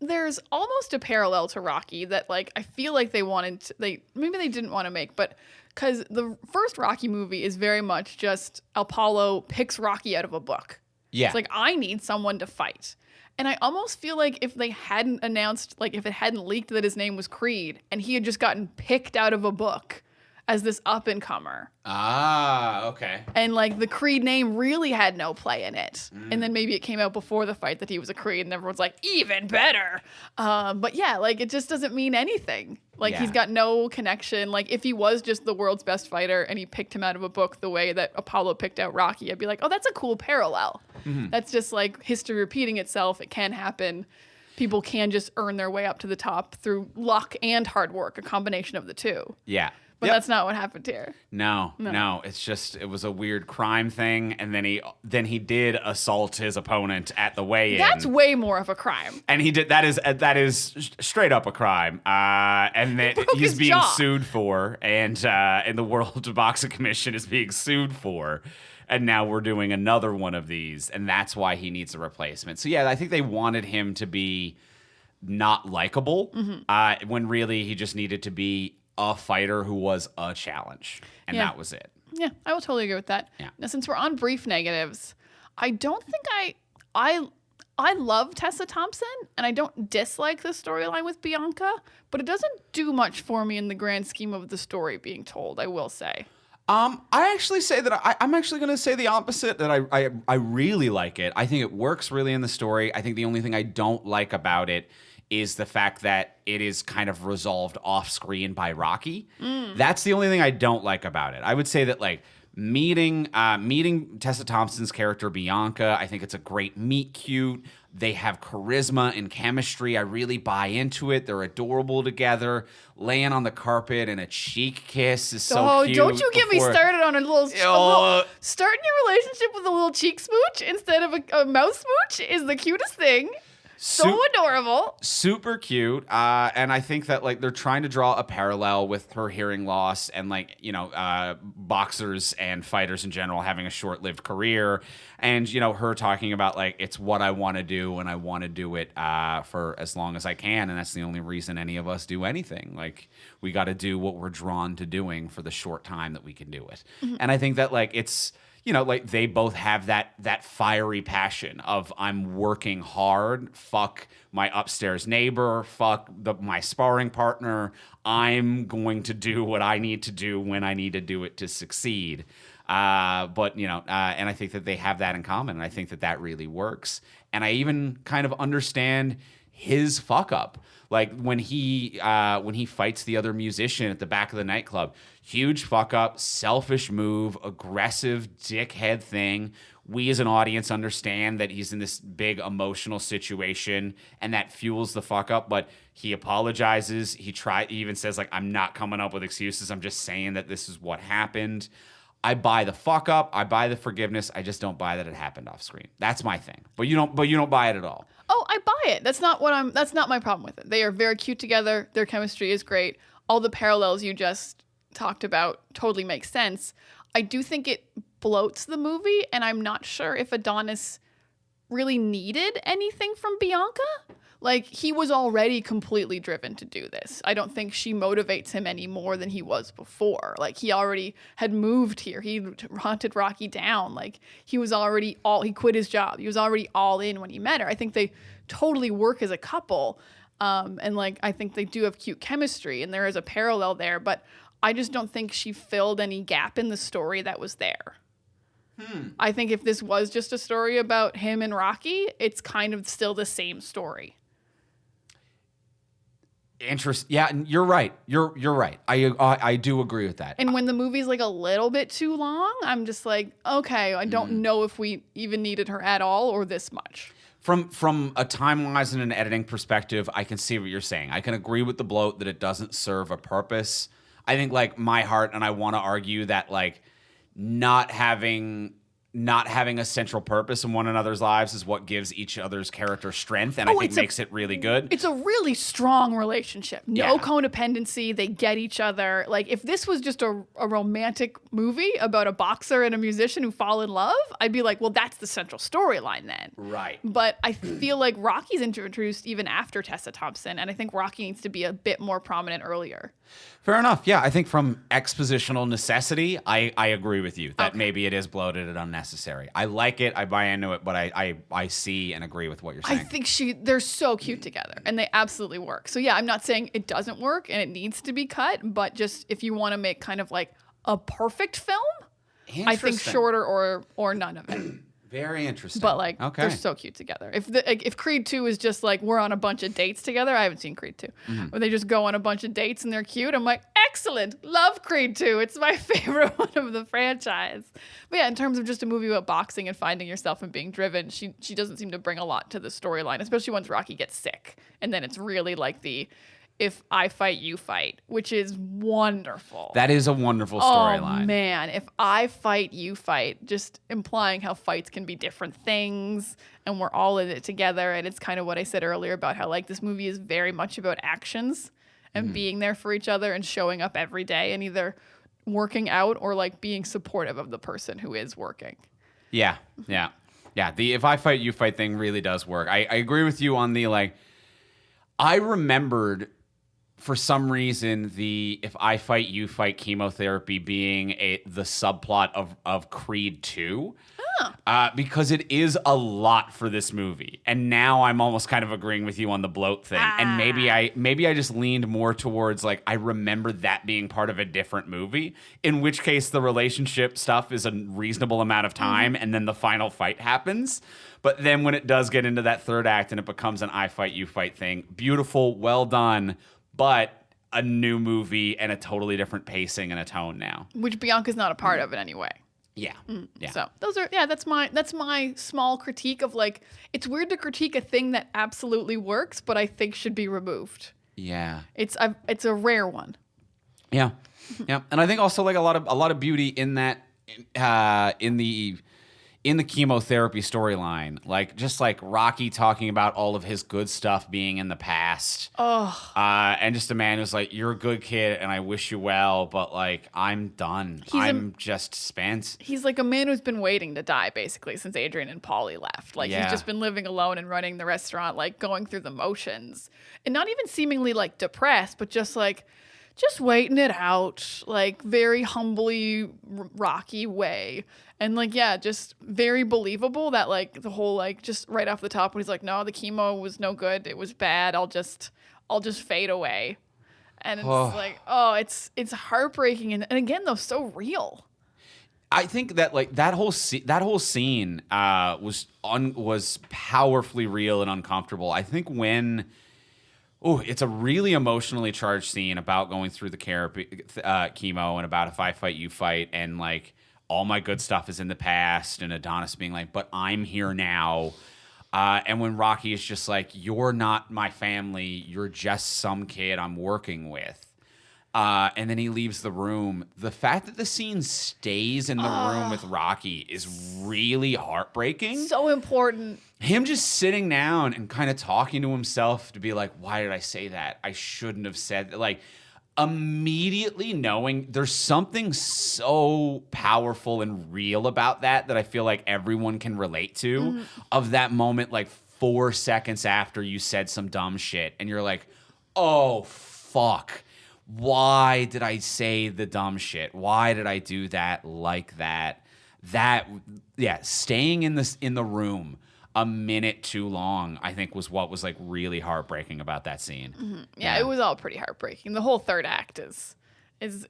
there's almost a parallel to Rocky that, like, I feel like maybe they didn't want to make, but because the first Rocky movie is very much just Apollo picks Rocky out of a book. Yeah. It's like, I need someone to fight. And I almost feel like if they hadn't announced, like, if it hadn't leaked that his name was Creed and he had just gotten picked out of a book as this up-and-comer. Ah, okay. And, like, the Creed name really had no play in it. And then maybe it came out before the fight that he was a Creed, and everyone's like, even better. But, yeah, like, it just doesn't mean anything. Like, he's got no connection. Like, if he was just the world's best fighter and he picked him out of a book the way that Apollo picked out Rocky, I'd be like, oh, that's a cool parallel. That's just, like, history repeating itself. It can happen. People can just earn their way up to the top through luck and hard work, a combination of the two. Yeah. But that's not what happened here. No. It's just, it was a weird crime thing, and then he did assault his opponent at the weigh-in. That's way more of a crime. And he did that is straight up a crime, and that he's being sued for, and the World Boxing Commission is being sued for, and now we're doing another one of these, and that's why he needs a replacement. So yeah, I think they wanted him to be not likable, when really he just needed to be a fighter who was a challenge, and that was it. Yeah, I will totally agree with that. Yeah. Now, since we're on brief negatives, I don't think I love Tessa Thompson, and I don't dislike the storyline with Bianca, but it doesn't do much for me in the grand scheme of the story being told, I will say. I actually say that I'm actually going to say the opposite, that I really like it. I think it works really in the story. I think the only thing I don't like about it is the fact that it is kind of resolved off screen by Rocky. That's the only thing I don't like about it. I would say that, like, meeting Tessa Thompson's character Bianca, I think it's a great meet cute. They have charisma and chemistry. I really buy into it. They're adorable together. Laying on the carpet and a cheek kiss is so cute. Oh, don't you get me started on a little starting your relationship with a little cheek smooch instead of a mouth smooch is the cutest thing. So adorable. Super cute. And I think that, like, they're trying to draw a parallel with her hearing loss and, like, you know, boxers and fighters in general having a short-lived career. And, you know, her talking about, like, it's what I want to do and I want to do it for as long as I can. And that's the only reason any of us do anything. Like, we got to do what we're drawn to doing for the short time that we can do it. And I think that, like, it's... You know, like, they both have that fiery passion of, I'm working hard, fuck my upstairs neighbor, fuck my sparring partner. I'm going to do what I need to do when I need to do it to succeed. But and I think that they have that in common, and I think that that really works. And I even kind of understand his fuck up. Like when he fights the other musician at the back of the nightclub, huge fuck up, selfish move, aggressive dickhead thing. We as an audience understand that he's in this big emotional situation and that fuels the fuck up, but he apologizes. He even says like, I'm not coming up with excuses. I'm just saying that this is what happened. I buy the fuck up. I buy the forgiveness. I just don't buy that it happened off screen. That's my thing. But you don't buy it at all. Oh, I buy it. That's not my problem with it. They are very cute together. Their chemistry is great. All the parallels you just talked about totally make sense. I do think it bloats the movie, and I'm not sure if Adonis really needed anything from Bianca. Like, he was already completely driven to do this. I don't think she motivates him any more than he was before. Like, he already had moved here. He hunted Rocky down. Like, he quit his job. He was already all in when he met her. I think they totally work as a couple. And, like, I think they do have cute chemistry, and there is a parallel there. But I just don't think she filled any gap in the story that was there. I think if this was just a story about him and Rocky, it's kind of still the same story. Yeah, you're right. You're right. I do agree with that. And when the movie's like a little bit too long, I'm just like, okay, I don't know if we even needed her at all or this much. From a time-wise and an editing perspective, I can see what you're saying. I can agree with the bloat that it doesn't serve a purpose. I think like my heart, and I want to argue that like not having a central purpose in one another's lives is what gives each other's character strength, and I think makes it really good. It's a really strong relationship. No codependency. They get each other. Like, if this was just a romantic movie about a boxer and a musician who fall in love, I'd be like, well, that's the central storyline then. Right. But I feel like Rocky's introduced even after Tessa Thompson, and I think Rocky needs to be a bit more prominent earlier. Fair enough. Yeah, I think from expositional necessity, I agree with you that maybe it is bloated and unnecessary. I like it. I buy into it, but I see and agree with what you're saying. I think they're so cute together, and they absolutely work. So yeah, I'm not saying it doesn't work and it needs to be cut, but just if you want to make kind of like a perfect film, I think shorter or none of it. Very interesting. But like, they're so cute together. If Creed 2 is just like, we're on a bunch of dates together, I haven't seen Creed 2. Where they just go on a bunch of dates and they're cute, I'm like, excellent, love Creed 2. It's my favorite one of the franchise. But yeah, in terms of just a movie about boxing and finding yourself and being driven, she doesn't seem to bring a lot to the storyline, especially once Rocky gets sick. And then it's really like if I fight, you fight, which is wonderful. That is a wonderful storyline. Oh, man. If I fight, you fight. Just implying how fights can be different things, and we're all in it together. And it's kind of what I said earlier about how, like, this movie is very much about actions and being there for each other and showing up every day and either working out or, like, being supportive of the person who is working. Yeah. The if I fight, you fight thing really does work. I agree with you on the, like, I remembered for some reason the if I fight, you fight chemotherapy being the subplot of Creed 2. Because it is a lot for this movie. And now I'm almost kind of agreeing with you on the bloat thing. And maybe I just leaned more towards like I remember that being part of a different movie, in which case the relationship stuff is a reasonable amount of time and then the final fight happens. But then when it does get into that third act and it becomes an I fight, you fight thing, beautiful, well done, but a new movie and a totally different pacing and a tone now. Which Bianca's not a part of it anyway. Yeah. Yeah. So that's my small critique of like, it's weird to critique a thing that absolutely works, but I think should be removed. Yeah. It's a rare one. Yeah. Yeah. And I think also like a lot of beauty in that in the chemotherapy storyline, like just like Rocky talking about all of his good stuff being in the past. And just a man who's like, you're a good kid and I wish you well, but like, I'm done. I'm just spent. He's like a man who's been waiting to die basically since Adrian and Paulie left. Like he's just been living alone and running the restaurant, like going through the motions and not even seemingly like depressed, but just like, just waiting it out, like very humbly Rocky way. And like, yeah, just very believable that like the whole, like just right off the top when he's like, no, the chemo was no good. It was bad. I'll just fade away. And it's like, it's heartbreaking. And again, though, so real. I think that like that whole scene was powerfully real and uncomfortable. I think when it's a really emotionally charged scene about going through the chemo and about if I fight, you fight, and like all my good stuff is in the past, and Adonis being like, but I'm here now. And when Rocky is just like, you're not my family, you're just some kid I'm working with. And then he leaves the room. The fact that the scene stays in the room with Rocky is really heartbreaking. So important. Him just sitting down and kind of talking to himself to be like, why did I say that? I shouldn't have said that. Like, immediately knowing there's something so powerful and real about that I feel like everyone can relate to, of that moment like 4 seconds after you said some dumb shit and you're like, oh, fuck. Why did I say the dumb shit? Why did I do that like that? Staying in the room a minute too long, I think was what was like really heartbreaking about that scene. Mm-hmm. Yeah, it was all pretty heartbreaking. The whole third act is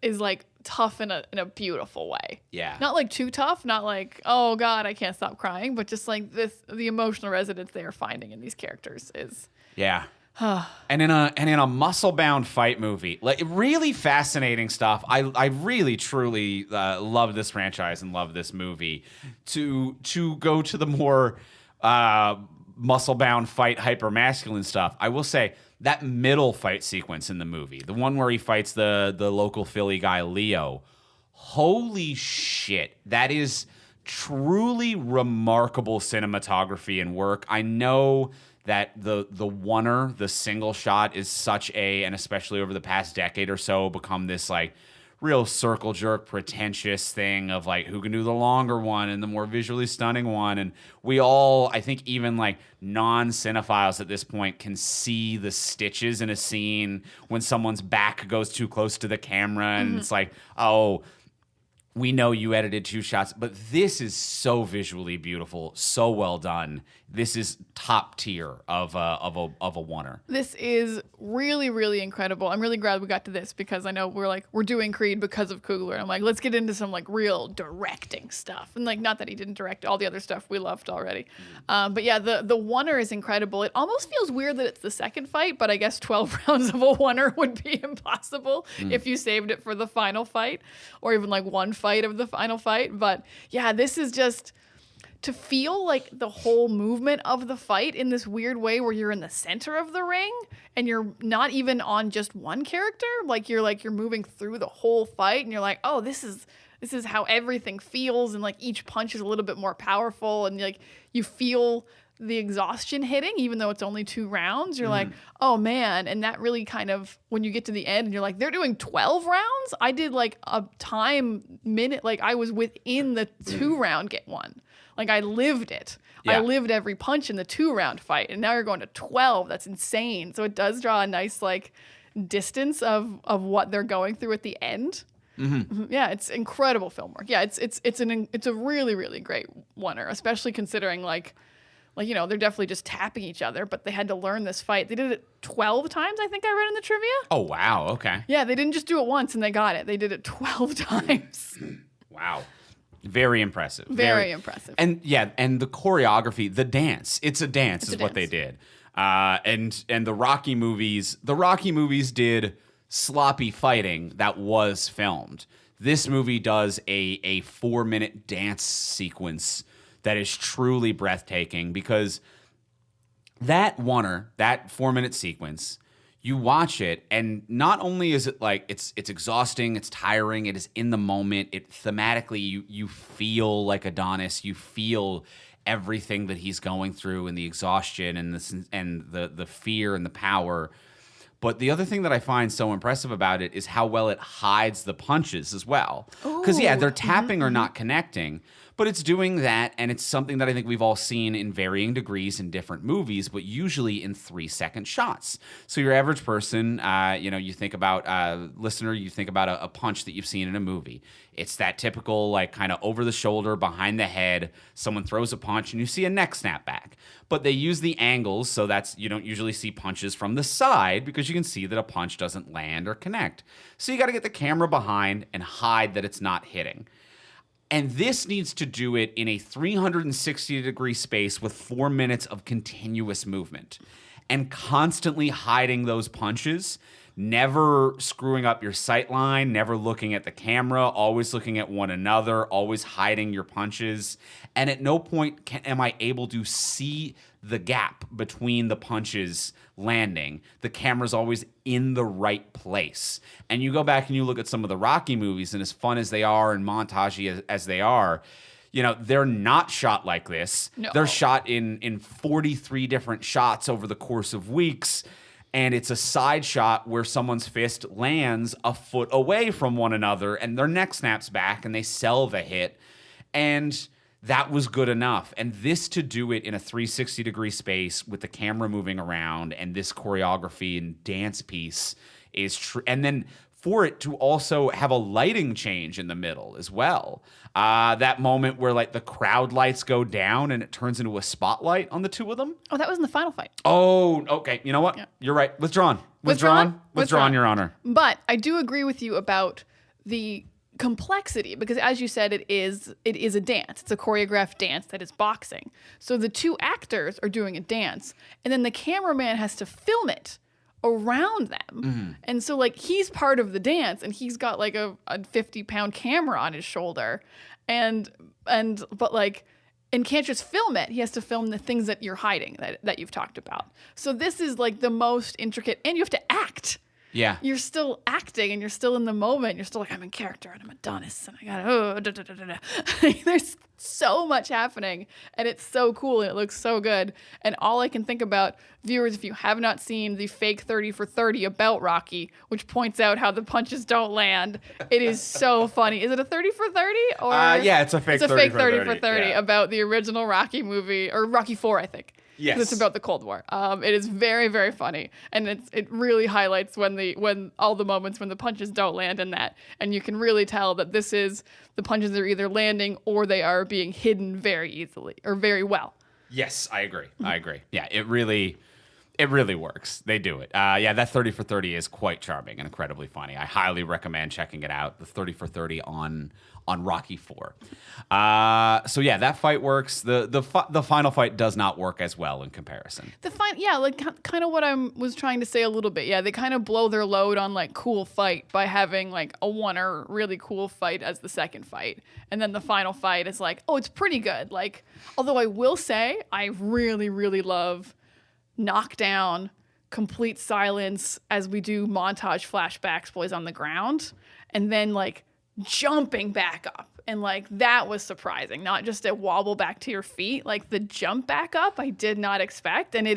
like tough in a beautiful way. Yeah. Not like too tough, not like, oh God, I can't stop crying, but just like the emotional resonance they are finding in these characters is. Yeah. And in a muscle-bound fight movie, like really fascinating stuff. I really truly love this franchise and love this movie. To go to the more muscle-bound fight, hyper-masculine stuff, I will say that middle fight sequence in the movie, the one where he fights the local Philly guy Leo, holy shit, that is truly remarkable cinematography and work. I know that the oneer, the single shot, is such and especially over the past decade or so, become this like real circle jerk, pretentious thing of like who can do the longer one and the more visually stunning one. And we all, I think even like non-cinephiles at this point can see the stitches in a scene when someone's back goes too close to the camera and it's like, oh, we know you edited 2 shots, but this is so visually beautiful, so well done. This is top tier of a oneer. This is really, really incredible. I'm really glad we got to this because I know we're doing Creed because of Coogler. I'm like, let's get into some like real directing stuff. And like, not that he didn't direct all the other stuff we loved already. But yeah, the oneer is incredible. It almost feels weird that it's the second fight, but I guess 12 rounds of a oneer would be impossible if you saved it for the final fight or even like one fight of the final fight. But yeah, this is just to feel like the whole movement of the fight in this weird way where you're in the center of the ring and you're not even on just one character. You're moving through the whole fight and you're like, oh, this is how everything feels. And like each punch is a little bit more powerful and like you feel the exhaustion hitting, even though it's only 2 rounds. You're like, oh man. And that really kind of, when you get to the end and you're like, they're doing 12 rounds. I did like a minute, like I was within the 2 round one. Like I lived it. Yeah. I lived every punch in the 2-round fight. And now you're going to 12. That's insane. So it does draw a nice like distance of what they're going through at the end. Mm-hmm. Yeah, it's incredible film work. Yeah, it's a really, really great oneer, especially considering like you know, they're definitely just tapping each other, but they had to learn this fight. They did it 12 times, I think I read in the trivia. Oh, wow. Okay. Yeah, they didn't just do it once and they got it. They did it 12 times. Wow. Very impressive. Very impressive. And yeah, and the choreography, the dance. It's a dance what they did. And the Rocky movies did sloppy fighting that was filmed. This movie does a 4-minute dance sequence that is truly breathtaking because that 4-minute sequence, you watch it and not only is it like it's exhausting, it's tiring, it is in the moment, it thematically you feel like Adonis, you feel everything that he's going through and the exhaustion and the fear and the power. But the other thing that I find so impressive about it is how well it hides the punches as well. Because yeah, they're tapping or not connecting, but it's doing that, and it's something that I think we've all seen in varying degrees in different movies, but usually in 3-second shots. So your average person, you think about listener, you think about a punch that you've seen in a movie. It's that typical, like, kind of over the shoulder, behind the head. Someone throws a punch, and you see a neck snap back. But they use the angles, so you don't usually see punches from the side because you can see that a punch doesn't land or connect. So you got to get the camera behind and hide that it's not hitting. And this needs to do it in a 360-degree space with 4 minutes of continuous movement and constantly hiding those punches, never screwing up your sight line, never looking at the camera, always looking at one another, always hiding your punches. And at no point am I able to see the gap between the punches landing. The camera's always in the right place. And you go back and you look at some of the Rocky movies, and as fun as they are and montage as they are, you know, they're not shot like this. No. They're shot in 43 different shots over the course of weeks. And it's a side shot where someone's fist lands a foot away from one another and their neck snaps back and they sell the hit. And that was good enough. And this to do it in a 360-degree space with the camera moving around and this choreography and dance piece is true. And then for it to also have a lighting change in the middle as well. That moment where like the crowd lights go down and it turns into a spotlight on the two of them. Oh, that was in the final fight. Oh, okay. You know what? Yeah. You're right. Withdrawn, Your Honor. But I do agree with you about the complexity, because as you said, it is a dance. It's a choreographed dance that is boxing. So the two actors are doing a dance, and then the cameraman has to film it around them. Mm-hmm. And so like he's part of the dance, and he's got like a 50-pound camera on his shoulder, and can't just film it. He has to film the things that you're hiding that you've talked about. So this is like the most intricate, and you have to act. Yeah. You're still acting and you're still in the moment. You're still like, I'm in character and I'm Adonis and I got There's so much happening and it's so cool and it looks so good. And all I can think about, viewers, if you have not seen the fake 30 for 30 about Rocky, which points out how the punches don't land, it is so funny. Is it a 30 for 30? Or yeah, it's a fake 30 for 30 yeah. about the original Rocky movie, or Rocky 4, I think. Yes. It's about the Cold War. It is very, very funny. And it really highlights when all the moments when the punches don't land in that. And you can really tell that the punches are either landing or they are being hidden very easily or very well. Yes, I agree. Yeah, it really works. They do it. Yeah, that 30 for 30 is quite charming and incredibly funny. I highly recommend checking it out. The 30 for 30 on Rocky 4. So yeah, that fight works. The final fight does not work as well in comparison. Kind of what I was trying to say a little bit. Yeah, they kind of blow their load on like cool fight by having like a one-er really cool fight as the second fight. And then the final fight is like, oh, it's pretty good. Like, although I will say I really, really love knockdown, complete silence as we do montage flashbacks, boys on the ground, and then like jumping back up. And like that was surprising, not just a wobble back to your feet, like the jump back up I did not expect. And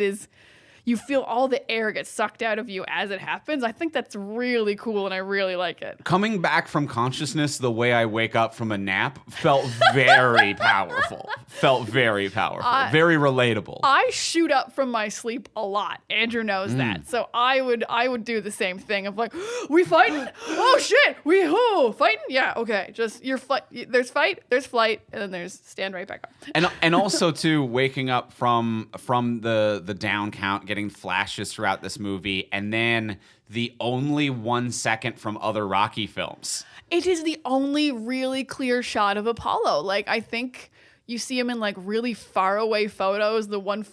you feel all the air get sucked out of you as it happens. I think that's really cool and I really like it. Coming back from consciousness the way I wake up from a nap felt very powerful. Very relatable. I shoot up from my sleep a lot. Andrew knows that. So I would do the same thing of like, we fighting? Oh shit, fighting? Yeah, okay. Just there's fight, there's flight, and then there's stand right back up. And also too, waking up from the down count, getting flashes throughout this movie, and then the only 1 second from other Rocky films. It is the only really clear shot of Apollo. Like, I think you see him in like really far away photos, the one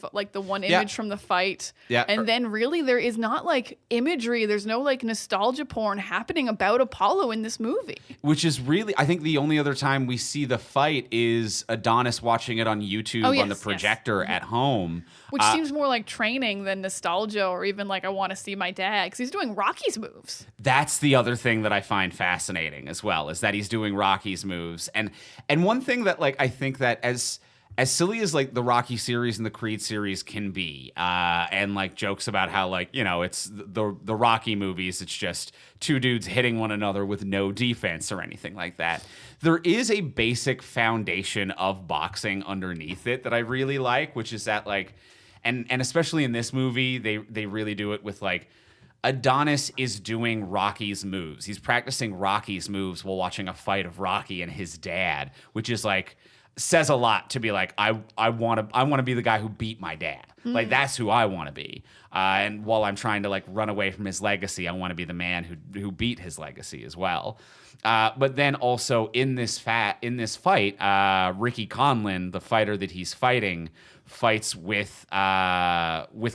image from the fight. Yeah. And then really there is not like imagery. There's no like nostalgia porn happening about Apollo in this movie. Which is really, I think the only other time we see the fight is Adonis watching it on YouTube on the projector at home. Which seems more like training than nostalgia, or even like I want to see my dad, because he's doing Rocky's moves. That's the other thing that I find fascinating as well, is that he's doing Rocky's moves. And one thing that like I think that as silly as like the Rocky series and the Creed series can be, and like jokes about how like, you know, it's the Rocky movies, it's just two dudes hitting one another with no defense or anything like that. There is a basic foundation of boxing underneath it that I really like, which is that like, and especially in this movie, they really do it with like, Adonis is doing Rocky's moves. He's practicing Rocky's moves while watching a fight of Rocky and his dad, which is like says a lot to be like, I want to be the guy who beat my dad. Like, that's who I want to be. And while I'm trying to like run away from his legacy, I want to be the man who beat his legacy as well. But then also in this fight, Ricky Conlon, the fighter that he's fighting, fights with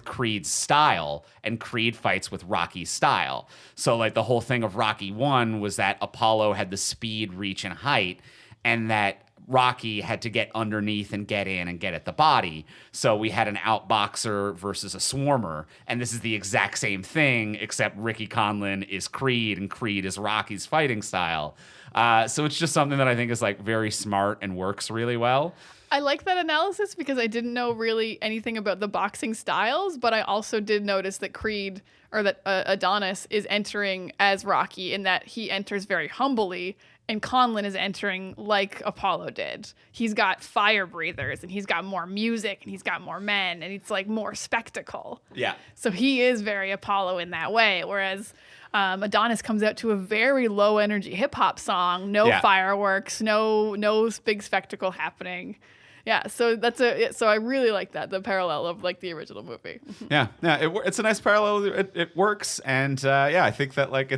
Creed's style, and Creed fights with Rocky's style. So like the whole thing of Rocky 1 was that Apollo had the speed, reach, and height, and that Rocky had to get underneath and get in and get at the body. So we had an outboxer versus a swarmer, and this is the exact same thing, except Ricky Conlon is Creed and Creed is Rocky's fighting style. So it's just something that I think is like very smart and works really well. I like that analysis because I didn't know really anything about the boxing styles, but I also did notice that Creed, or that Adonis, is entering as Rocky in that he enters very humbly, and Conlon is entering like Apollo did. He's got fire breathers, and he's got more music, and he's got more men, and it's like more spectacle. Yeah. So he is very Apollo in that way, whereas Adonis comes out to a very low energy hip hop song, no fireworks, no big spectacle happening. Yeah, so so I really like that, the parallel of like the original movie. Yeah, it's a nice parallel. It works, and I think that like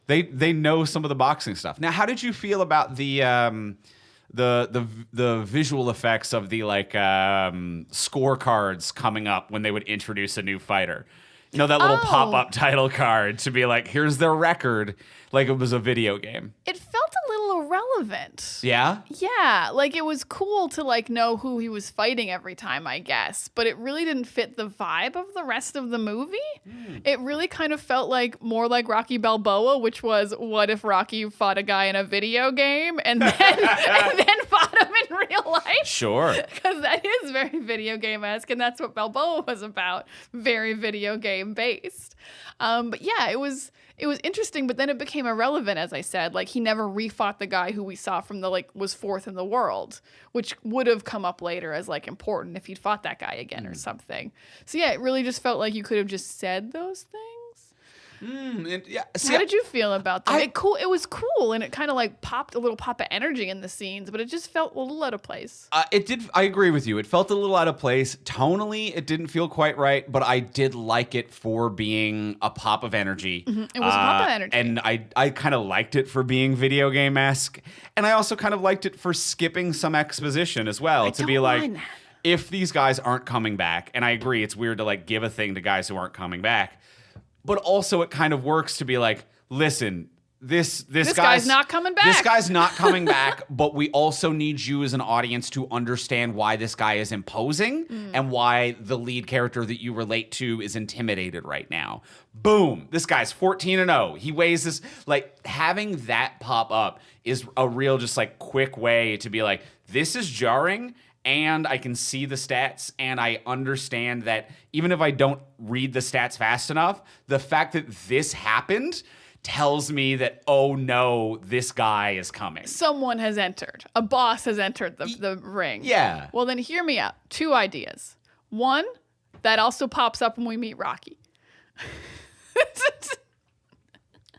they know some of the boxing stuff. Now, how did you feel about the visual effects of the like scorecards coming up when they would introduce a new fighter? You know, that little pop-up title card to be like, here's their record, like it was a video game. It felt a little irrelevant. Yeah? Yeah, like it was cool to like know who he was fighting every time, I guess, but it really didn't fit the vibe of the rest of the movie. It really kind of felt like more like Rocky Balboa, which was, what if Rocky fought a guy in a video game and then fought him in real life? Sure. Because that is very video game-esque, and that's what Balboa was about, very video game based. But yeah, it was interesting, but then it became irrelevant, as I said. Like, he never refought the guy who we saw from the, like, was fourth in the world, which would have come up later as, like, important if he'd fought that guy again or something. So yeah, it really just felt like you could have just said those things. How did you feel about that? It was cool, and it kind of like popped a little pop of energy in the scenes, but it just felt a little out of place. It did. I agree with you. It felt a little out of place. Tonally, it didn't feel quite right, but I did like it for being a pop of energy. Mm-hmm. It was a pop of energy. And I kind of liked it for being video game-esque, and I also kind of liked it for skipping some exposition as well. To be like, if these guys aren't coming back, and I agree, it's weird to like give a thing to guys who aren't coming back. But also it kind of works to be like, listen, this guy's not coming back. This guy's not coming back, but we also need you as an audience to understand why this guy is imposing and why the lead character that you relate to is intimidated right now. Boom. This guy's 14-0. He weighs this. Like, having that pop up is a real just like quick way to be like, this is jarring. And I can see the stats, and I understand that even if I don't read the stats fast enough, the fact that this happened tells me that, oh no, this guy is coming. Someone has entered. A boss has entered the ring. Yeah. Well, then hear me out. 2 ideas. 1, that also pops up when we meet Rocky.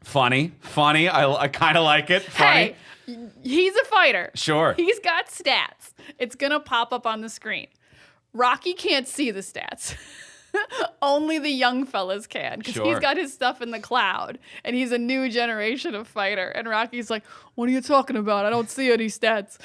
Funny. I kind of like it. Funny. Hey, he's a fighter. Sure. He's got stats. It's going to pop up on the screen. Rocky can't see the stats. Only the young fellas can, because he's got his stuff in the cloud, and he's a new generation of fighter. And Rocky's like, what are you talking about? I don't see any stats.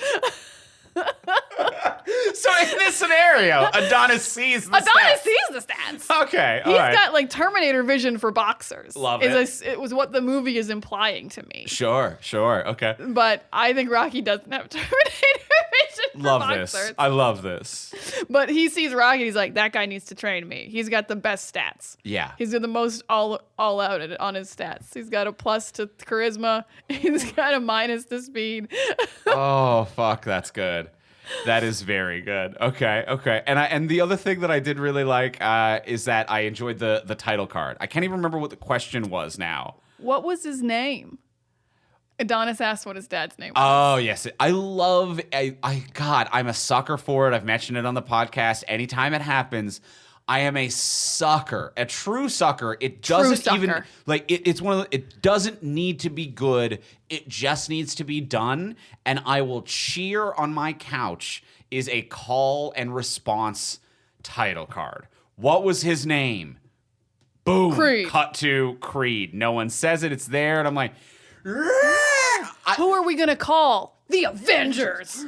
So in this scenario, Adonis sees the stats. Okay, He's got like Terminator vision for boxers. Love it. It was what the movie is implying to me. Sure. Okay. But I think Rocky doesn't have Terminator vision for boxers. This. I love this. But he sees Rocky, he's like, that guy needs to train me. He's got the best stats. Yeah. He's got the most all out on his stats. He's got a plus to charisma. He's got a minus to speed. Oh, fuck, that's good. That is very good. Okay. And the other thing that I did really like is that I enjoyed the title card. I can't even remember what the question was now. What was his name? Adonis asked what his dad's name was. Oh, yes. God, I'm a sucker for it. I've mentioned it on the podcast. Anytime it happens, I am a sucker, a true sucker. It doesn't even like it's one of the, it doesn't need to be good. It just needs to be done, and I will cheer on my couch is a call and response title card. What was his name? Boom. Creed. Cut to Creed. No one says it. It's there, and I'm like, who are we gonna call? The Avengers.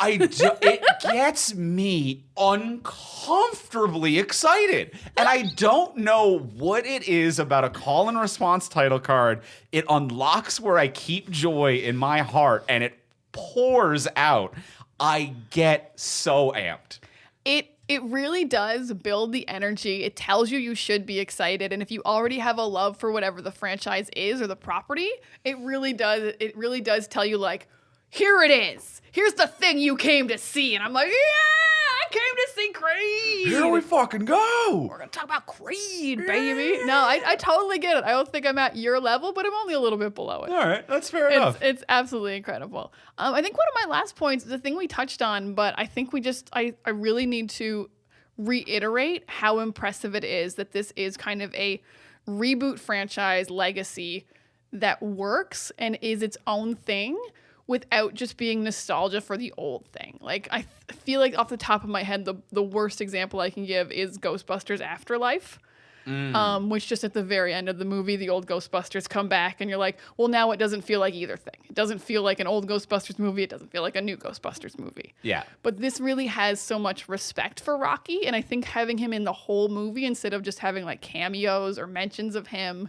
It gets me uncomfortably excited. And I don't know what it is about a call and response title card. It unlocks where I keep joy in my heart and it pours out. I get so amped. It really does build the energy. It tells you should be excited. And if you already have a love for whatever the franchise is or the property, it really does tell you, like, here it is. Here's the thing you came to see. And I'm like, yeah, I came to see Creed. Here we fucking go. We're going to talk about Creed, baby. No, I totally get it. I don't think I'm at your level, but I'm only a little bit below it. All right, that's fair enough. It's absolutely incredible. I think one of my last points, the thing we touched on, but I think I really need to reiterate how impressive it is that this is kind of a reboot franchise legacy that works and is its own thing without just being nostalgia for the old thing. Like, I feel like off the top of my head, the worst example I can give is Ghostbusters Afterlife, which just at the very end of the movie, the old Ghostbusters come back and you're like, well, now it doesn't feel like either thing. It doesn't feel like an old Ghostbusters movie. It doesn't feel like a new Ghostbusters movie. Yeah. But this really has so much respect for Rocky, and I think having him in the whole movie instead of just having like cameos or mentions of him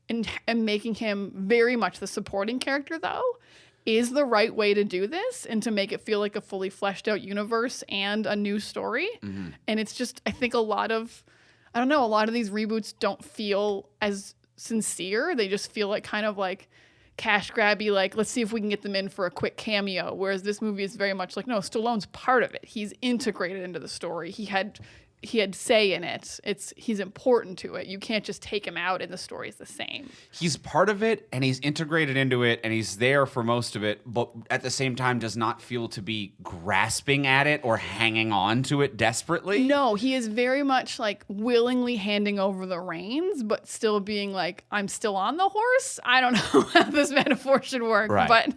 and making him very much the supporting character, though, is the right way to do this and to make it feel like a fully fleshed out universe and a new story. Mm-hmm. And it's just, I think a lot of these reboots don't feel as sincere. They just feel like kind of like cash grabby, like, let's see if we can get them in for a quick cameo. Whereas this movie is very much like, no, Stallone's part of it. He's integrated into the story. He had say in it. He's important to it. You can't just take him out and the story's the same. He's part of it and he's integrated into it and he's there for most of it, but at the same time does not feel to be grasping at it or hanging on to it desperately. No, he is very much like willingly handing over the reins, but still being like, I'm still on the horse. I don't know how this metaphor should work, right.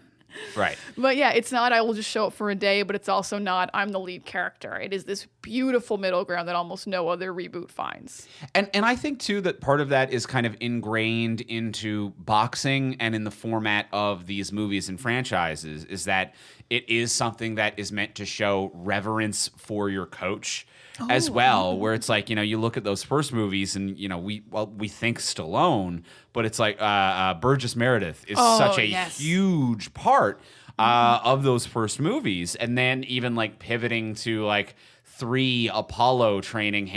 Right. But yeah, it's not I will just show up for a day, but it's also not I'm the lead character. It is this beautiful middle ground that almost no other reboot finds. And I think, too, that part of that is kind of ingrained into boxing and in the format of these movies and franchises is that it is something that is meant to show reverence for your coach as well, where it's like, you look at those first movies and, we think Stallone, but it's like Burgess Meredith is such a huge part of those first movies. And then even like pivoting to like 3 Apollo training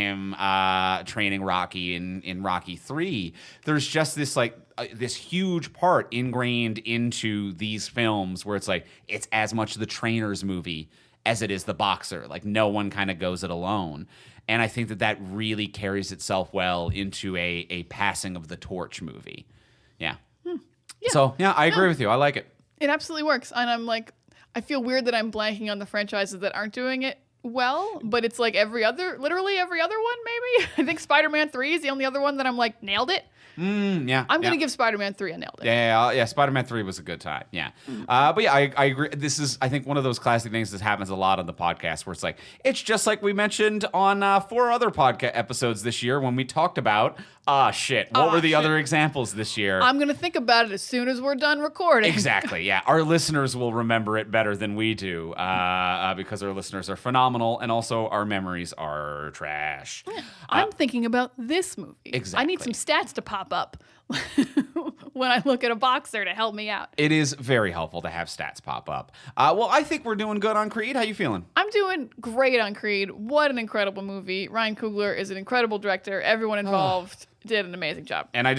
Rocky in Rocky 3. There's just this like this huge part ingrained into these films where it's like it's as much the trainer's movie as it is the boxer. Like no one kind of goes it alone. And I think that really carries itself well into a passing of the torch movie. Yeah. Yeah. So, yeah, I agree with you. I like it. It absolutely works. And I'm like, I feel weird that I'm blanking on the franchises that aren't doing it well, but it's like literally every other one, maybe. I think Spider-Man 3 is the only other one that I'm like, nailed it. Yeah. I'm going to give Spider-Man 3 a nailed it. Yeah. Spider-Man 3 was a good time. Yeah. But yeah, I agree. This is, I think, one of those classic things that happens a lot on the podcast where it's like, it's just like we mentioned on 4 other podcast episodes this year when we talked about, what were the other examples this year? I'm going to think about it as soon as we're done recording. Exactly. Yeah. Our listeners will remember it better than we do because our listeners are phenomenal and also our memories are trash. Yeah. I'm thinking about this movie. Exactly. I need some stats to pop up when I look at a boxer to help me out. It is very helpful to have stats pop up. Well, I think we're doing good on Creed. How you feeling? I'm doing great on Creed. What an incredible movie. Ryan Coogler is an incredible director. Everyone involved did an amazing job. And I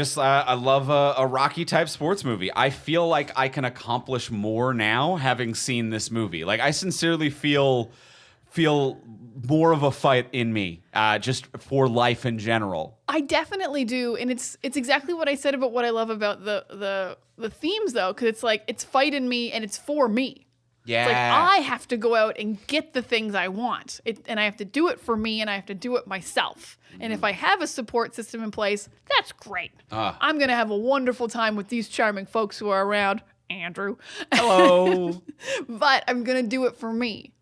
love a Rocky-type sports movie. I feel like I can accomplish more now having seen this movie. Like, I sincerely feel more of a fight in me just for life in general. I definitely do, and it's exactly what I said about what I love about the themes, though, because it's like it's fight in me and it's for me. Yeah. It's like I have to go out and get the things I want. And I have to do it for me, and I have to do it myself. And if I have a support system in place, that's great. I'm going to have a wonderful time with these charming folks who are around. Andrew. Hello. But I'm going to do it for me.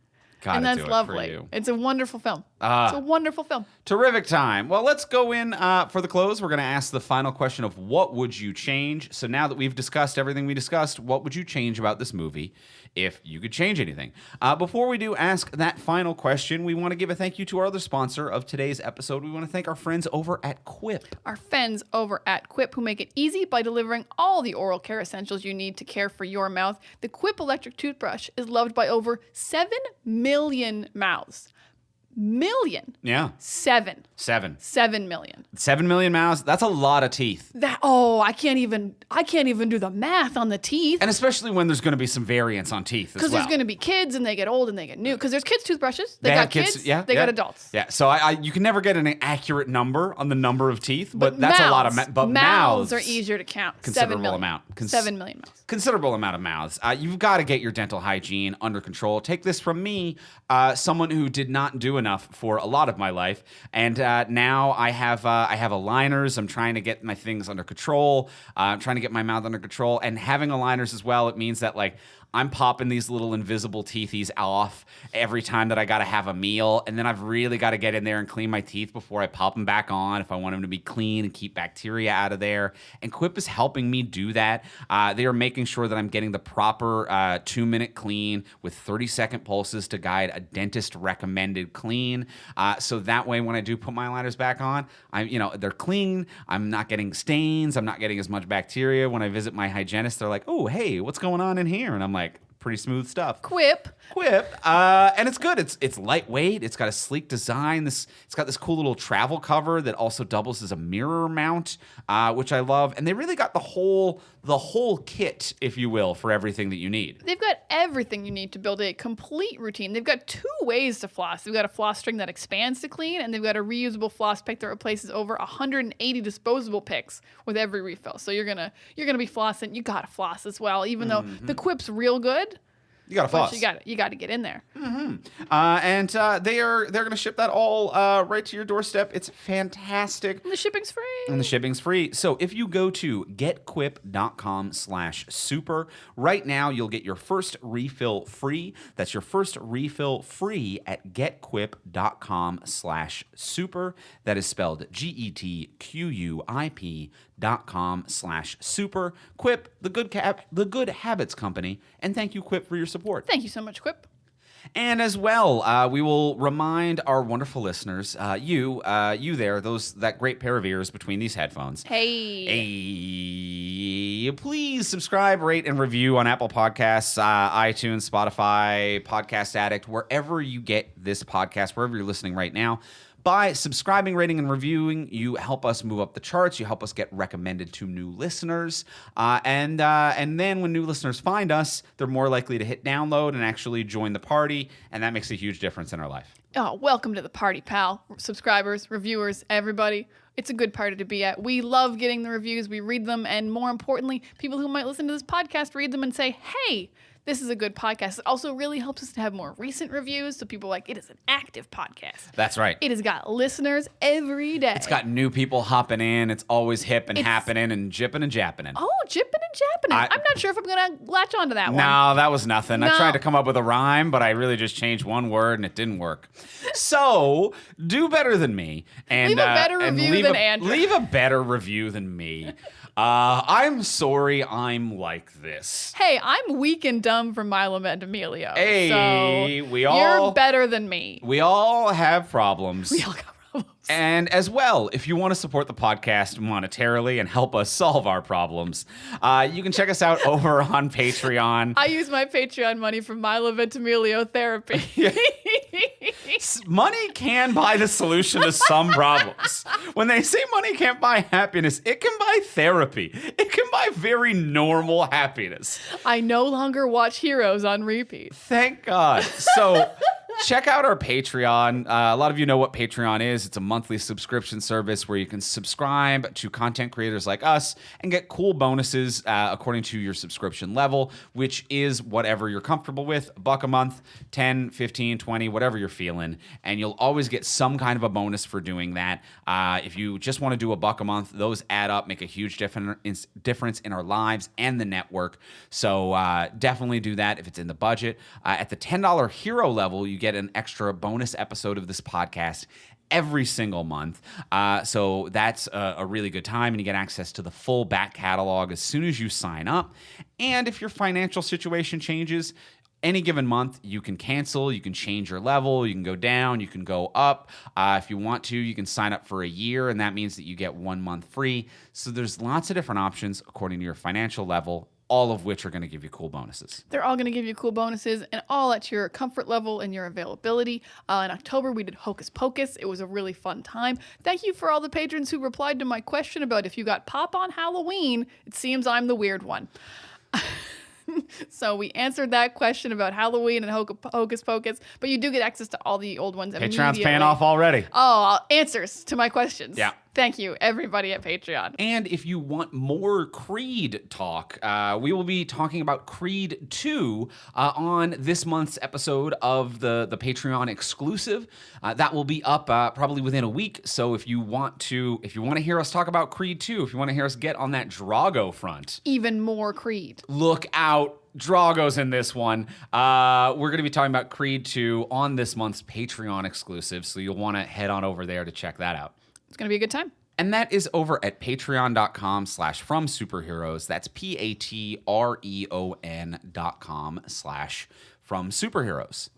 Gotta and that's do it lovely. For you. It's a wonderful film. It's a wonderful film. Terrific time. Well, let's go in for the close. We're going to ask the final question of what would you change? So now that we've discussed everything we discussed, what would you change about this movie if you could change anything? Before we do ask that final question, we want to give a thank you to our other sponsor of today's episode. We want to thank our friends over at Quip. Our friends over at Quip, who make it easy by delivering all the oral care essentials you need to care for your mouth. The Quip electric toothbrush is loved by over 7 million mouths. Million. Yeah. 7 million. 7 million mouths. That's a lot of teeth. I can't even do the math on the teeth. And especially when there's going to be some variance on teeth as well. Because there's going to be kids and they get old and they get new. Because there's kids' toothbrushes. They got kids. They got adults. Yeah. So you can never get an accurate number on the number of teeth, but that's mouths, a lot of but mouths are easier to count. Considerable 7 million. amount. 7 million mouths. Considerable amount of mouths. You've got to get your dental hygiene under control. Take this from me, someone who did not do enough for a lot of my life, and now I have aligners. I'm trying to get my things under control. I'm trying to get my mouth under control, and having aligners as well. It means that I'm popping these little invisible teethies off every time that I got to have a meal. And then I've really got to get in there and clean my teeth before I pop them back on if I want them to be clean and keep bacteria out of there. And Quip is helping me do that. They are making sure that I'm getting the proper 2-minute clean with 30-second pulses to guide a dentist recommended clean. So that way, when I do put my aligners back on, they're clean. I'm not getting stains. I'm not getting as much bacteria. When I visit my hygienist, they're like, "Oh, hey, what's going on in here?" And I'm like, pretty smooth stuff. Quip. And it's good. It's lightweight. It's got a sleek design. It's got this cool little travel cover that also doubles as a mirror mount, which I love. And they really got the whole kit, if you will, for everything that you need. They've got everything you need to build a complete routine. They've got 2 ways to floss. They've got a floss string that expands to clean, and they've got a reusable floss pick that replaces over 180 disposable picks with every refill. So you're gonna be flossing. You gotta floss as well, even though the Quip's real good. You gotta floss. You got to get in there. And they're gonna ship that all right to your doorstep. It's fantastic. And the shipping's free. So if you go to getquip.com/super right now, you'll get your first refill free. That's your first refill free at getquip.com/super. That is spelled GETQUIP.com/super. Quip, the good habits company, and thank you, Quip, for your support. Thank you so much, Quip. And as well, we will remind our wonderful listeners, you there, that great pair of ears between these headphones. Hey, please subscribe, rate, and review on Apple Podcasts, iTunes, Spotify, Podcast Addict, wherever you get this podcast, wherever you're listening right now. By subscribing, rating, and reviewing, you help us move up the charts. You help us get recommended to new listeners. And then when new listeners find us, they're more likely to hit download and actually join the party. And that makes a huge difference in our life. Oh, welcome to the party, pal. Subscribers, reviewers, everybody. It's a good party to be at. We love getting the reviews. We read them. And more importantly, people who might listen to this podcast read them and say, hey, this is a good podcast. It also really helps us to have more recent reviews. So people are like, it is an active podcast. That's right. It has got listeners every day. It's got new people hopping in. It's always hip and happening and jipping and japping. Oh, jipping and japping. I'm not sure if I'm going to latch onto that one. No, that was nothing. I tried to come up with a rhyme, but I really just changed one word and it didn't work. So do better than me. And leave a better review than Andrew. Leave a better review than me. I'm sorry I'm like this. Hey, I'm weak and dumb from Milo Ventimiglia. Hey, so you're better than me. We all have problems. We all got problems. And as well, if you want to support the podcast monetarily and help us solve our problems, you can check us out over on Patreon. I use my Patreon money for Milo Ventimiglia therapy. Money can buy the solution to some problems. When they say money can't buy happiness, it can buy therapy. It can buy very normal happiness. I no longer watch Heroes on repeat. Thank God. So check out our Patreon. A lot of you know what Patreon is. It's a monthly subscription service where you can subscribe to content creators like us and get cool bonuses according to your subscription level, which is whatever you're comfortable with. $1 a month, 10, 15, 20, whatever you're feeling. And you'll always get some kind of a bonus for doing that. If you just want to do $1 a month, those add up, make a huge difference in our lives and the network. So definitely do that if it's in the budget. At the $10 hero level, you get an extra bonus episode of this podcast every single month. So that's a really good time, and you get access to the full back catalog as soon as you sign up. And if your financial situation changes, any given month, you can cancel, you can change your level, you can go down, you can go up. If you want to, you can sign up for a year, and that means that you get 1 month free. So there's lots of different options according to your financial level, all of which are going to give you cool bonuses. They're all going to give you cool bonuses, and all at your comfort level and your availability. In October, we did Hocus Pocus. It was a really fun time. Thank you for all the patrons who replied to my question about if you got pop on Halloween. It seems I'm the weird one. So we answered that question about Halloween and Hocus Pocus, but you do get access to all the old ones immediately. Patreon's paying off already. Oh, answers to my questions. Yeah. Thank you, everybody at Patreon. And if you want more Creed talk, we will be talking about Creed 2 on this month's episode of the Patreon exclusive. That will be up probably within a week. So if you want to hear us talk about Creed 2, if you want to hear us get on that Drago front, even more Creed. Look out. Drago's in this one. We're going to be talking about Creed 2 on this month's Patreon exclusive. So you'll want to head on over there to check that out. It's going to be a good time. And that is over at patreon.com/fromsuperheroes. That's patreon.com/fromsuperheroes.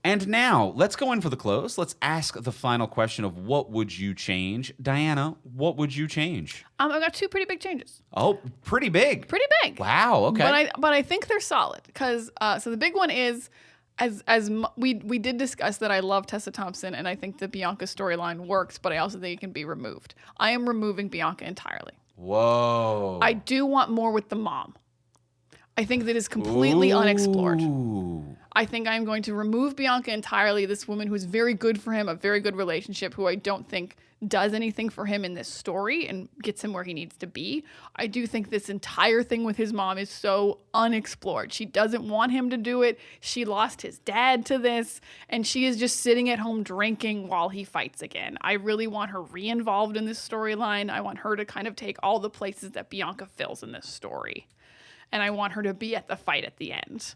And now, let's go in for the close. Let's ask the final question of what would you change? Diana, what would you change? I've got two pretty big changes. Oh, pretty big. Pretty big. Wow, okay. But I think they're solid because so the big one is we did discuss that I love Tessa Thompson and I think the Bianca storyline works, but I also think it can be removed. I am removing Bianca entirely. Whoa. I do want more with the mom. I think that is completely unexplored. I think I'm going to remove Bianca entirely, this woman who's very good for him, a very good relationship, who I don't think does anything for him in this story and gets him where he needs to be. I do think this entire thing with his mom is so unexplored. She doesn't want him to do it. She lost his dad to this, and she is just sitting at home drinking while he fights again. I really want her re-involved in this storyline. I want her to kind of take all the places that Bianca fills in this story. And I want her to be at the fight at the end.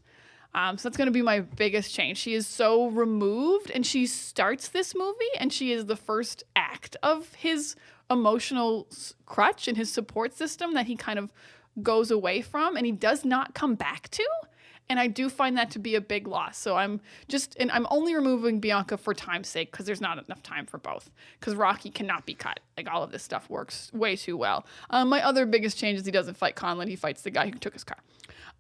So that's going to be my biggest change. She is so removed, and she starts this movie, and she is the first act of his emotional crutch and his support system that he kind of goes away from, and he does not come back to. And I do find that to be a big loss. So I'm only removing Bianca for time's sake because there's not enough time for both. Because Rocky cannot be cut. Like, all of this stuff works way too well. My other biggest change is he doesn't fight Conlon. He fights the guy who took his car.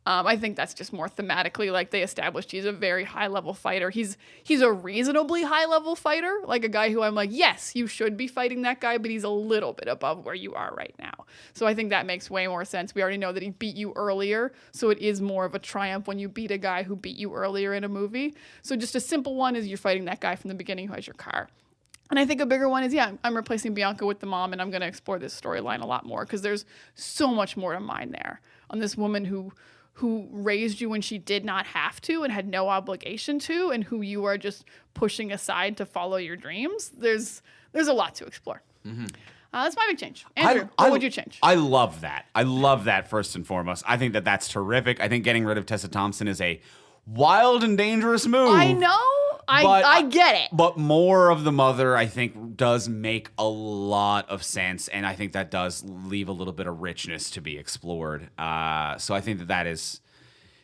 I think that's just more thematically, like they established he's a very high-level fighter. He's a reasonably high-level fighter, like a guy who I'm like, yes, you should be fighting that guy, but he's a little bit above where you are right now. So I think that makes way more sense. We already know that he beat you earlier, so it is more of a triumph when you beat a guy who beat you earlier in a movie. So just a simple one is you're fighting that guy from the beginning who has your car. And I think a bigger one is, I'm replacing Bianca with the mom, and I'm going to explore this storyline a lot more because there's so much more to mine there on this woman who raised you when she did not have to and had no obligation to, and who you are just pushing aside to follow your dreams. There's a lot to explore. Mm-hmm. That's my big change. Andrew, what would you change? I love that. I love that first and foremost. I think that that's terrific. I think getting rid of Tessa Thompson is a wild and dangerous move. I know. I get it. But more of the mother, I think, does make a lot of sense. And I think that does leave a little bit of richness to be explored. So I think that is...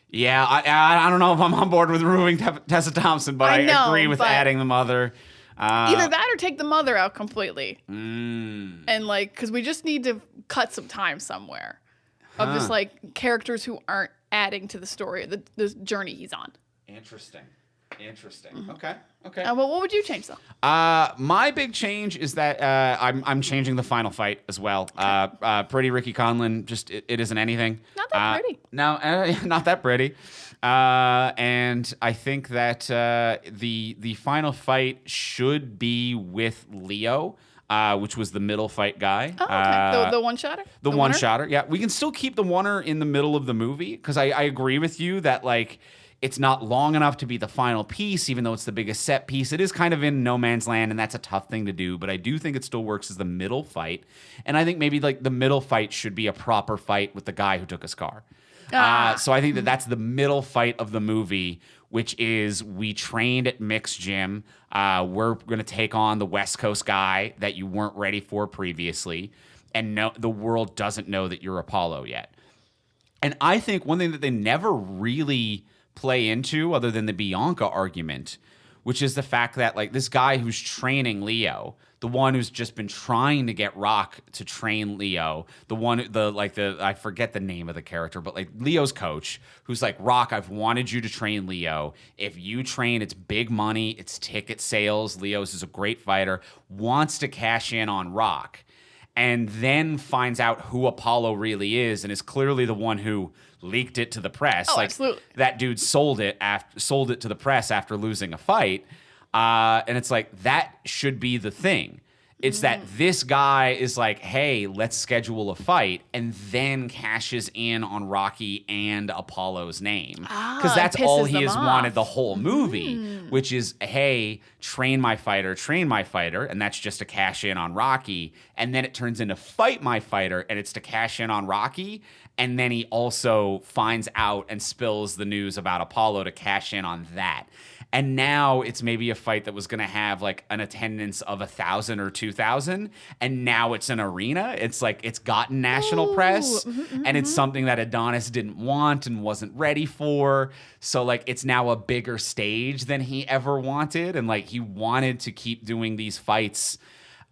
Yeah, I don't know if I'm on board with removing Tessa Thompson, but I agree with adding the mother. Either that or take the mother out completely. And because we just need to cut some time somewhere of just like characters who aren't adding to the story, the journey he's on. Interesting. Interesting. Okay. Okay. Well, what would you change though? My big change is that I'm changing the final fight as well. Pretty Ricky Conlon, just it isn't anything. Not that pretty. No, not that pretty. And I think that the final fight should be with Leo. Which was the middle fight guy. Oh, okay. The one-shotter? The one-shotter, yeah. We can still keep the oneer in the middle of the movie, because I agree with you that, like, it's not long enough to be the final piece, even though it's the biggest set piece. It is kind of in no man's land, and that's a tough thing to do, but I do think it still works as the middle fight. And I think maybe, like, the middle fight should be a proper fight with the guy who took a scar. So I think that that's the middle fight of the movie, which is we trained at Mick's gym. We're going to take on the West Coast guy that you weren't ready for previously. And no, the world doesn't know that you're Apollo yet. And I think one thing that they never really play into, other than the Bianca argument, which is the fact that, like, this guy who's training Leo, the one who's just been trying to get Rock to train Leo, I forget the name of the character, but like Leo's coach, who's like, Rock, I've wanted you to train Leo. If you train, it's big money, it's ticket sales. Leo's is a great fighter, wants to cash in on Rock, and then finds out who Apollo really is, and is clearly the one who leaked it to the press. Oh, like, absolutely. That dude sold it to the press after losing a fight. And it's like, that should be the thing. It's that this guy is like, hey, let's schedule a fight, and then cashes in on Rocky and Apollo's name. Because that's all he has wanted the whole movie, which is, hey, train my fighter, and that's just to cash in on Rocky. And then it turns into fight my fighter, and it's to cash in on Rocky. And then he also finds out and spills the news about Apollo to cash in on that. And now it's maybe a fight that was going to have like an attendance of 1,000 or 2,000, and now it's an arena. It's like it's gotten national press, and it's something that Adonis didn't want and wasn't ready for. So like it's now a bigger stage than he ever wanted, and like he wanted to keep doing these fights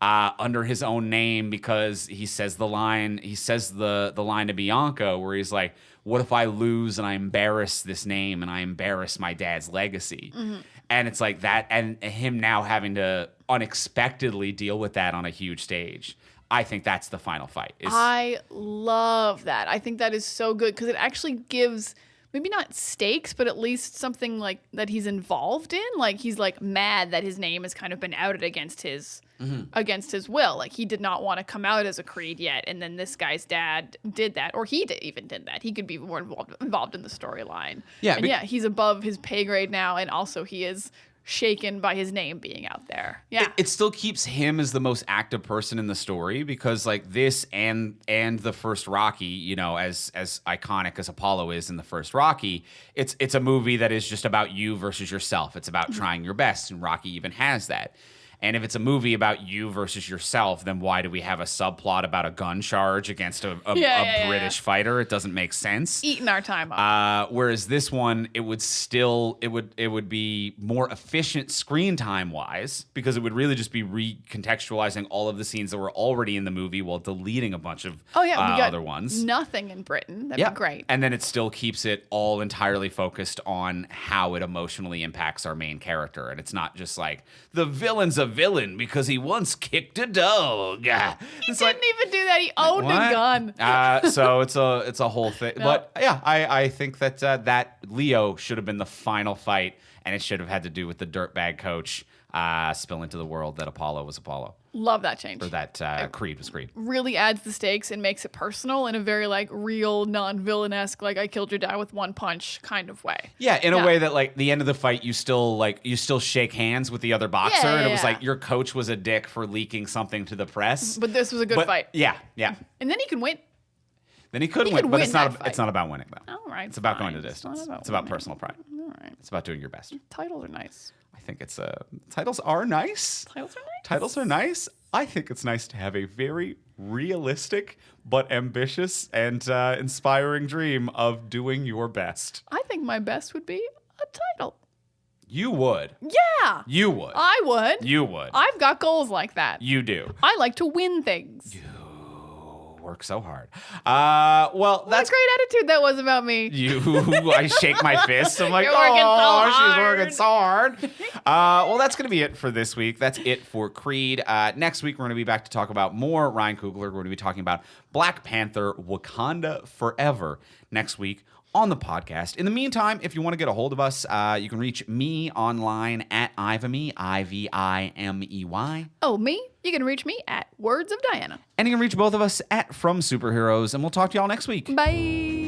under his own name, because he says the line to Bianca where he's like, what if I lose and I embarrass this name and I embarrass my dad's legacy? And it's like that, and him now having to unexpectedly deal with that on a huge stage. I think that's the final fight. I love that. I think that is so good, because it actually gives maybe not stakes, but at least something like that he's involved in. Like he's like mad that his name has kind of been outed against his will. Like he did not want to come out as a Creed yet, and then this guy's dad did that, or he even did that. He could be more involved in the storyline. Yeah, and he's above his pay grade now, and also he is shaken by his name being out there. Yeah, it still keeps him as the most active person in the story, because like this and the first Rocky, you know, as iconic as Apollo is in the first Rocky, it's a movie that is just about you versus yourself. It's about trying your best, and Rocky even has that. And if it's a movie about you versus yourself, then why do we have a subplot about a gun charge against a British fighter? It doesn't make sense. Eating our time up. Whereas this one, it would be more efficient screen time wise, because it would really just be recontextualizing all of the scenes that were already in the movie while deleting a bunch of we got other ones. Nothing in Britain. That'd be great. And then it still keeps it all entirely focused on how it emotionally impacts our main character. And it's not just like, the villain's a villain because he once kicked a dog. He didn't even do that. He owned a gun. So it's a whole thing. But yeah, I think that that Leo should have been the final fight, and it should have had to do with the dirtbag coach spill into the world that Apollo was Apollo. Love that change. Or that Creed was Creed. Really adds the stakes and makes it personal in a very like real, non-villainesque, like I killed your dad with one punch kind of way. Yeah, in a way that like the end of the fight, you still shake hands with the other boxer, and it was like your coach was a dick for leaking something to the press. But this was a good fight. Yeah. And then he can win. Then he could win, but it's not about winning though. All right, it's about going the distance. It's about personal pride. All right, it's about doing your best. Titles are nice. I think it's titles are nice. Titles are nice. I think it's nice to have a very realistic but ambitious and inspiring dream of doing your best. I think my best would be a title. You would. Yeah. You would. I would. You would. I've got goals like that. You do. I like to win things. work so hard. Well, What that's a great attitude that was about me. I shake my fist. I'm like, You're working so oh, she's hard." working so hard. Well, that's going to be it for this week. That's it for Creed. Next week, we're going to be back to talk about more Ryan Coogler. We're going to be talking about Black Panther, Wakanda Forever next week on the podcast. In the meantime, if you want to get a hold of us, you can reach me online at Ivamey, Ivimey. Oh, me? You can reach me at Words of Diana. And you can reach both of us at From Superheroes, and we'll talk to y'all next week. Bye.